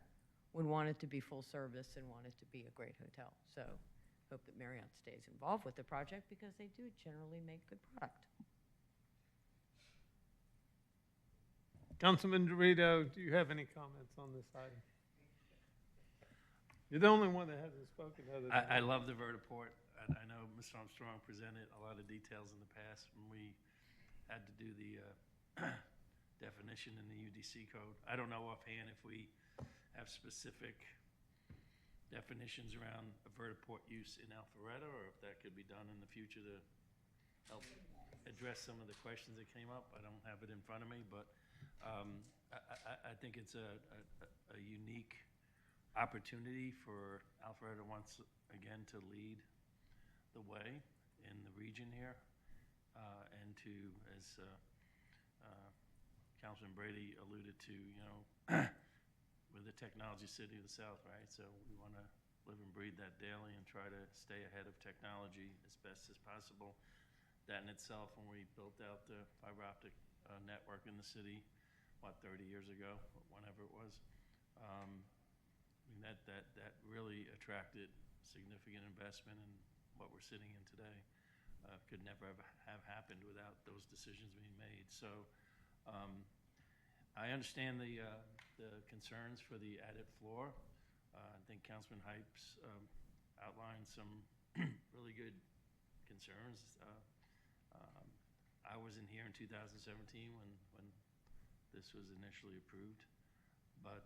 would want it to be full service and want it to be a great hotel. So hope that Marriott stays involved with the project because they do generally make good product. Councilman Dorito, do you have any comments on this item? You're the only one that hasn't spoken other than I love the vertiport. I know Mr. Armstrong presented a lot of details in the past when we had to do the definition in the UDC code. I don't know offhand if we have specific definitions around a vertiport use in Alpharetta, or if that could be done in the future to help address some of the questions that came up. I don't have it in front of me, but I think it's a unique opportunity for Alpharetta once again to lead the way in the region here, and to, as Councilman Brady alluded to, you know, we're the technology city of the South, right? So we want to live and breathe that daily and try to stay ahead of technology as best as possible. That in itself, when we built out the fiber optic network in the city, 30 years ago, whenever it was, I mean, that really attracted significant investment in what we're sitting in today. Could never have happened without those decisions being made. So I understand the concerns for the added floor. I think Councilman Hypes outlined some really good concerns. I wasn't here in 2017 when this was initially approved, but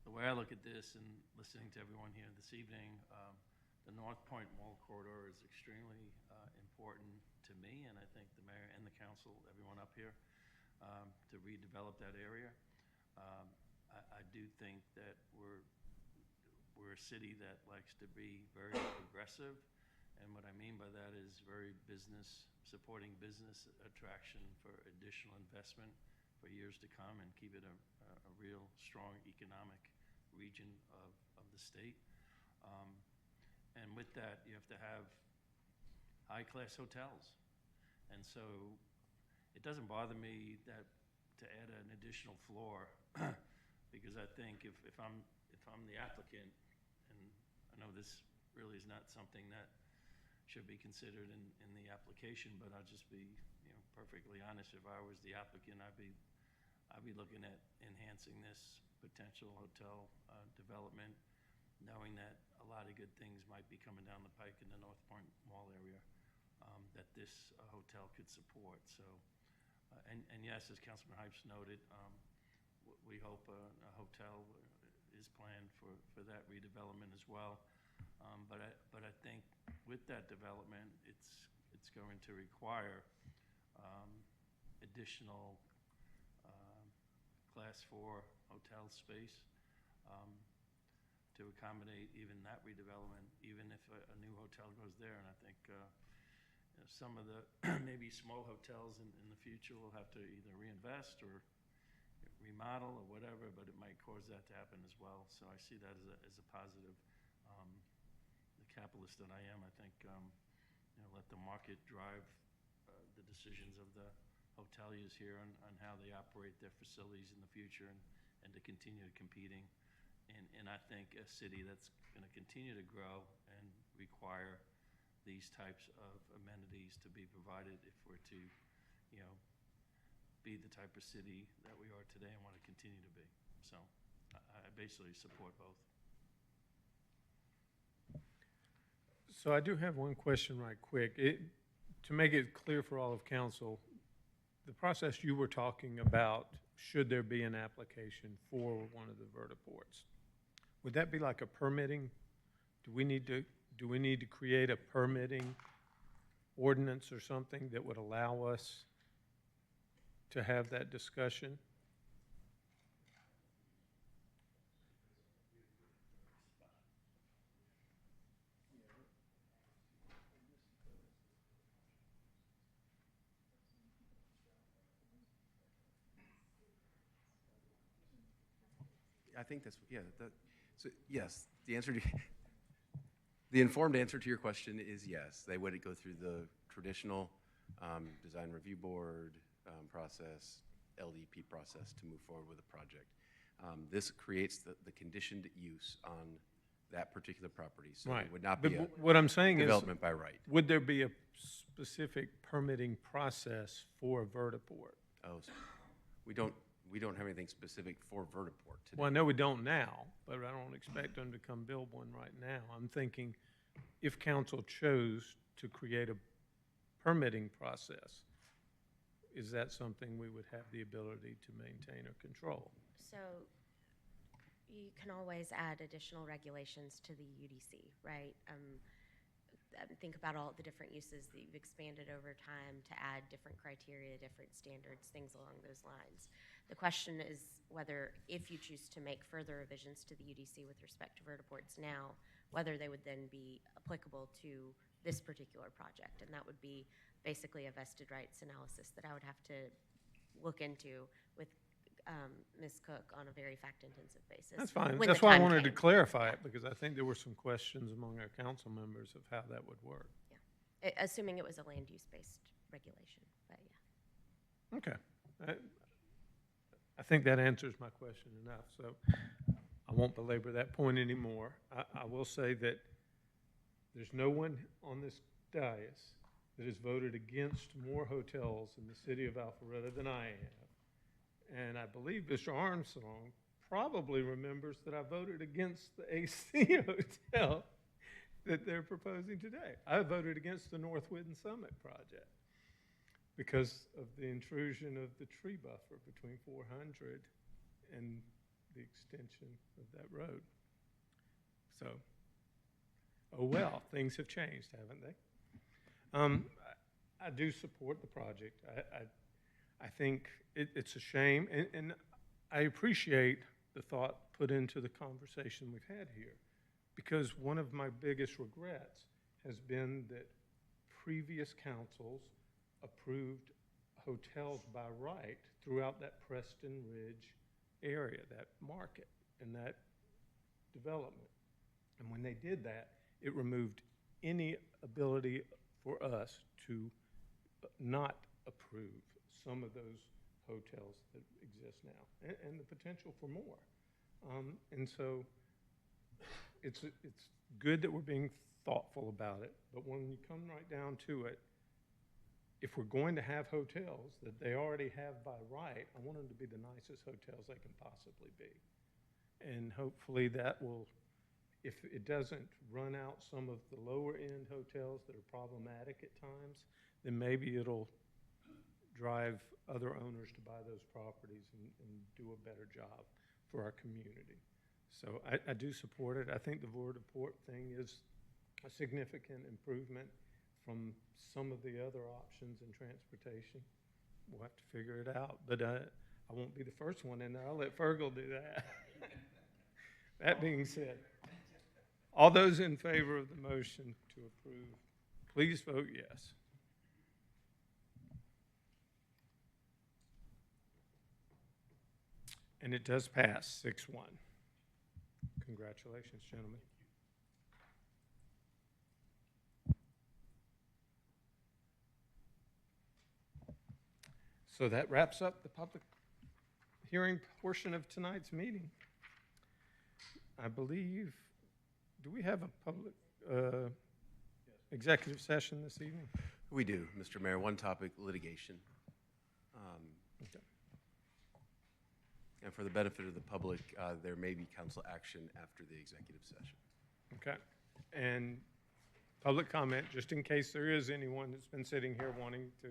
the way I look at this and listening to everyone here this evening, the North Point Mall corridor is extremely important to me, and I think the mayor and the council, everyone up here, to redevelop that area. I do think that we're a city that likes to be very progressive, and what I mean by that is very supporting business attraction for additional investment for years to come and keep it a real strong economic region of the state. And with that, you have to have high-class hotels. And so it doesn't bother me that to add an additional floor because I think if I'm the applicant, and I know this really is not something that should be considered in the application, but I'll just be, you know, perfectly honest. If I was the applicant, I'd be looking at enhancing this potential hotel development, knowing that a lot of good things might be coming down the pike in the North Point Mall area that this hotel could support. So, and yes, as Councilman Hypes noted, we hope a hotel is planned for that redevelopment as well. But I think with that development, it's going to require additional Class 4 hotel space to accommodate even that redevelopment, even if a new hotel goes there. And I think you know, some of the maybe small hotels in the future will have to either reinvest or remodel or whatever, but it might cause that to happen as well. So I see that as a positive. The capitalist that I am, I think, you know, let the market drive the decisions of the hoteliers here on how they operate their facilities in the future and to continue competing. And I think a city that's going to continue to grow and require these types of amenities to be provided if we're to, you know, be the type of city that we are today and want to continue to be. So I basically support both. So I do have one question right quick. To make it clear for all of council, the process you were talking about, should there be an application for one of the vertiports, would that be like a permitting? Do we need to create a permitting ordinance or something that would allow us to have that discussion? I think that's, yeah, so yes, the answer to, the informed answer to your question is yes. They would go through the traditional design review board process, LDP process to move forward with a project. This creates the conditioned use on that particular property, so Right. it would not But be a what I'm saying is, development by right. would there be a specific permitting process for a vertiport? Oh, so we don't have anything specific for vertiport today. Well, I know we don't now, but I don't expect them to come build one right now. I'm thinking if council chose to create a permitting process, is that something we would have the ability to maintain or control? So you can always add additional regulations to the UDC, right? Think about all the different uses that you've expanded over time to add different criteria, different standards, things along those lines. The question is whether, if you choose to make further revisions to the UDC with respect to vertiports now, whether they would then be applicable to this particular project. And that would be basically a vested rights analysis that I would have to look into with Ms. Cook on a very fact-intensive basis. That's fine. when That's the why I time wanted to came. clarify it, because I think there were some questions among our council members of how that would work. Assuming it was a land use-based regulation, but yeah. Okay. I think that answers my question enough, so I won't belabor that point anymore. I will say that there's no one on this dais that has voted against more hotels in the city of Alpharetta than I have. And I believe Mr. Armstrong probably remembers that I voted against the AC Hotel that they're proposing today. I voted against the North Whidden Summit project because of the intrusion of the tree buffer between 400 and the extension of that road. So, oh well, things have changed, haven't they? I do support the project. I think it's a shame, and I appreciate the thought put into the conversation we've had here, because one of my biggest regrets has been that previous councils approved hotels by right throughout that Preston Ridge area, that market and that development. And when they did that, it removed any ability for us to not approve some of those hotels that exist now, and the potential for more. And so it's good that we're being thoughtful about it, but when you come right down to it, if we're going to have hotels that they already have by right, I want them to be the nicest hotels they can possibly be. And hopefully that will, if it doesn't run out some of the lower end hotels that are problematic at times, then maybe it'll drive other owners to buy those properties and do a better job for our community. So I do support it. I think the vertiport thing is a significant improvement from some of the other options in transportation. We'll have to figure it out, but I won't be the first one in there. I'll let Fergal do that. That being said, all those in favor of the motion to approve, please vote yes. And it does pass 6-1. Congratulations, gentlemen. So that wraps up the public hearing portion of tonight's meeting. I believe, do we have a public, executive session this evening? We do, Mr. Mayor. One topic, litigation. Okay. And for the benefit of the public, there may be council action after the executive session. Okay. And public comment, just in case there is anyone that's been sitting here wanting to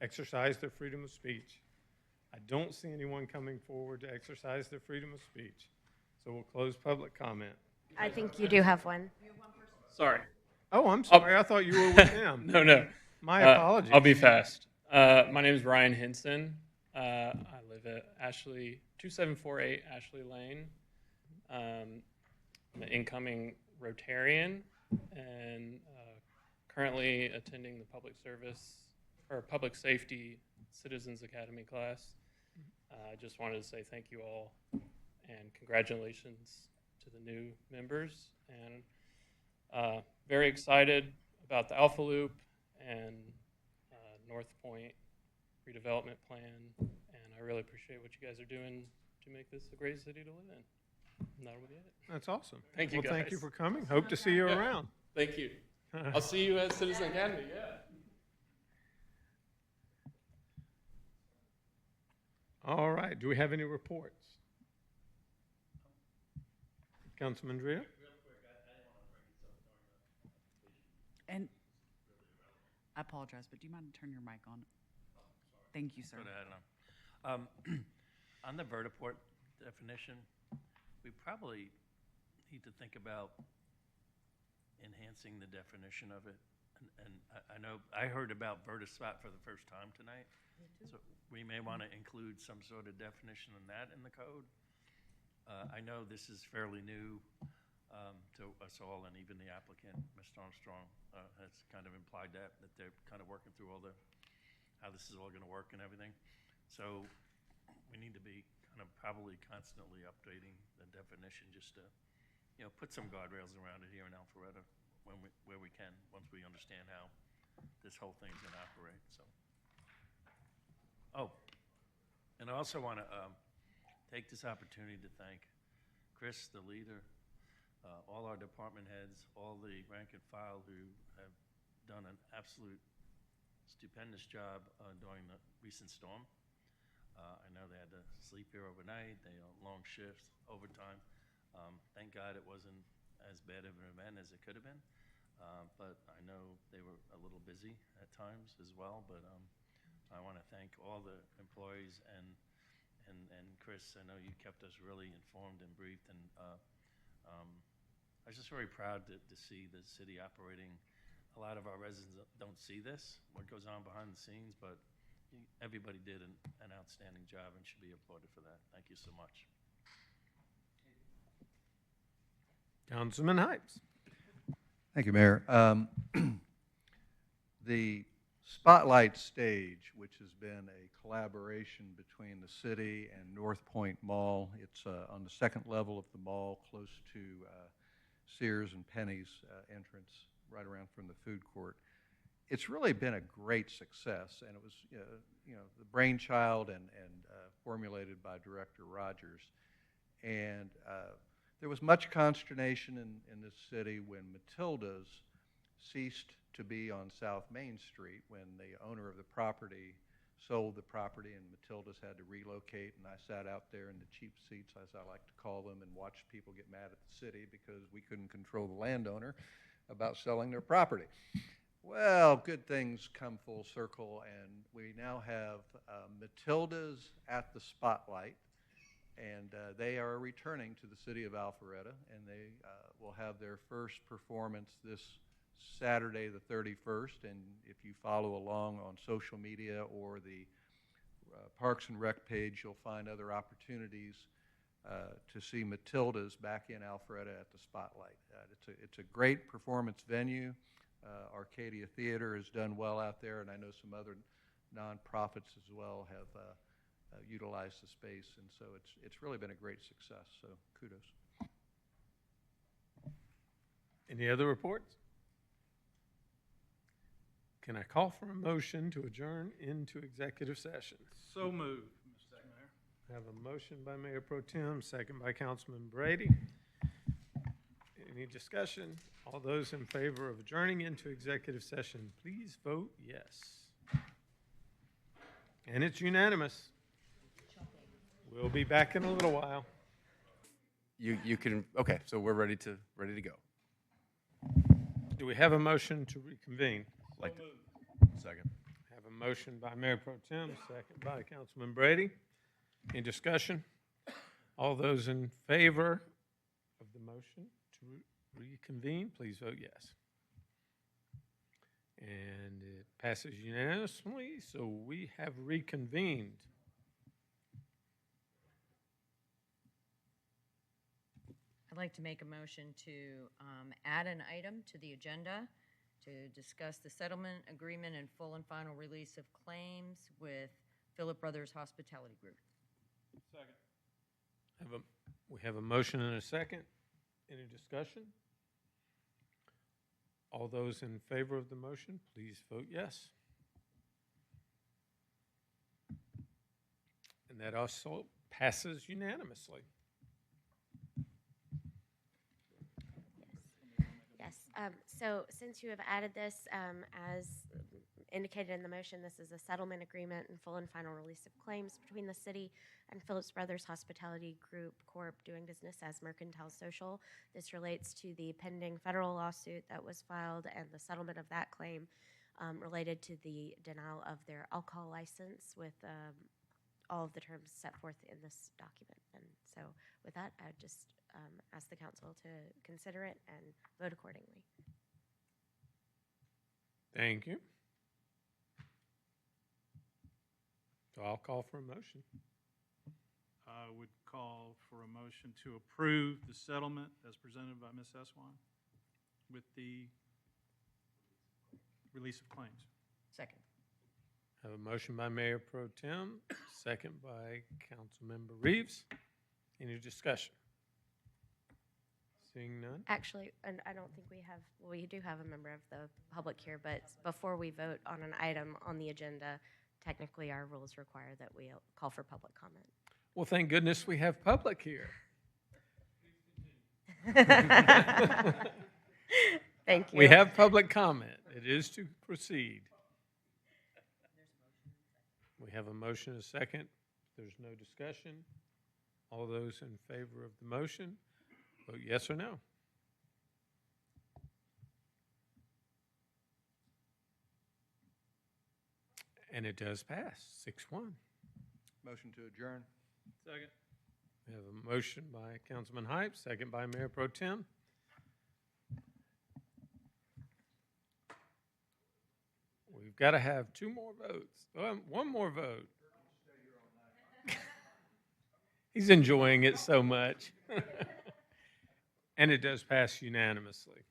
exercise their freedom of speech. I don't see anyone coming forward to exercise their freedom of speech. So we'll close public comment. I think you do have one. Sorry. Oh, I'm sorry. I thought you were with them. No. My apologies. I'll be fast. My name is Ryan Hinson. I live at 2748 Ashley Lane. I'm an incoming Rotarian and currently attending the public safety Citizens Academy class. I just wanted to say thank you all and congratulations to the new members, and very excited about the Alpha Loop and North Point redevelopment plan, and I really appreciate what you guys are doing to make this a great city to live in. And that'll be it. That's awesome. Thank you, Well, thank you guys. for coming. Hope to see you Yeah. around. Thank you. I'll see you at Citizen Academy, yeah. All right. Do we have any reports? Councilman Drea? And I apologize, but do you mind to turn your mic on? Thank you, sir. Put it on. On the vertiport definition, we probably need to think about enhancing the definition of it. And I know, I heard about vertispot for the first time tonight. So we may want to include some sort of definition on that in the code. I know this is fairly new to us all, and even the applicant, Mr. Armstrong, has kind of implied that they're kind of working through all how this is all going to work and everything. So we need to be kind of probably constantly updating the definition just to, put some guardrails around it here in Alpharetta where we can, once we understand how this whole thing's going to operate. So, and I also want to take this opportunity to thank Chris, the leader, all our department heads, all the rank and file who have done an absolute stupendous job during the recent storm. I know they had to sleep here overnight, they long shifts, overtime. Thank God it wasn't as bad of an event as it could have been, but I know they were a little busy at times as well. But I want to thank all the employees and Chris. I know you kept us really informed and briefed, and I was just very proud to see the city operating. A lot of our residents don't see this, what goes on behind the scenes, but everybody did an outstanding job and should be applauded for that. Thank you so much. Councilman Hypes. Thank you, Mayor. The Spotlight Stage, which has been a collaboration between the city and North Point Mall. It's on the second level of the mall, close to Sears and Penny's entrance, right around from the food court. It's really been a great success, and it was the brainchild and formulated by Director Rogers. And there was much consternation in this city when Matilda's ceased to be on South Main Street, when the owner of the property sold the property and Matilda's had to relocate, and I sat out there in the cheap seats, as I like to call them, and watched people get mad at the city because we couldn't control the landowner about selling their property. Well, good things come full circle, and we now have Matilda's at the Spotlight, and they are returning to the city of Alpharetta, and they will have their first performance this Saturday the 31st, and if you follow along on social media or the Parks and Rec page, you'll find other opportunities to see Matilda's back in Alpharetta at the Spotlight. It's a great performance venue. Arcadia Theater has done well out there, and I know some other nonprofits as well have utilized the space, and so it's really been a great success, so kudos. Any other reports? Can I call for a motion to adjourn into executive session? So moved, Mr. Mayor. I have a motion by Mayor Pro Tem, second by Councilman Brady. Any discussion? All those in favor of adjourning into executive session, please vote yes. And it's unanimous. We'll be back in a little while. You can, okay, so we're ready to go. Do we have a motion to reconvene? Like, second. Have a motion by Mayor Pro Tem, second by Councilman Brady. Any discussion? All those in favor of the motion to reconvene, please vote yes. And it passes unanimously, so we have reconvened. I'd like to make a motion to add an item to the agenda to discuss the settlement agreement and full and final release of claims with Philip Brothers Hospitality Group. Second. We have a motion and a second. Any discussion? All those in favor of the motion, please vote yes. And that also passes unanimously. Yes, so since you have added this, as indicated in the motion, this is a settlement agreement and full and final release of claims between the city and Phillips Brothers Hospitality Group Corp. Doing business as Mercantile Social. This relates to the pending federal lawsuit that was filed and the settlement of that claim related to the denial of their alcohol license with all of the terms set forth in this document. And so with that, I would just ask the council to consider it and vote accordingly. Thank you. So I'll call for a motion. I would call for a motion to approve the settlement as presented by Ms. Eswine with the release of claims. Second. I have a motion by Mayor Pro Tem, second by Councilmember Reeves. Any discussion? Seeing none? Actually, and I don't think we do have a member of the public here, but before we vote on an item on the agenda, technically our rules require that we call for public comment. Well, thank goodness we have public here. Thank you. We have public comment. It is to proceed. We have a motion and a second. There's no discussion. All those in favor of the motion, vote yes or no. And it does pass, 6-1. Motion to adjourn. Second. We have a motion by Councilman Hype, second by Mayor Pro Tem. We've got to have two more votes. One more vote. He's enjoying it so much. And it does pass unanimously.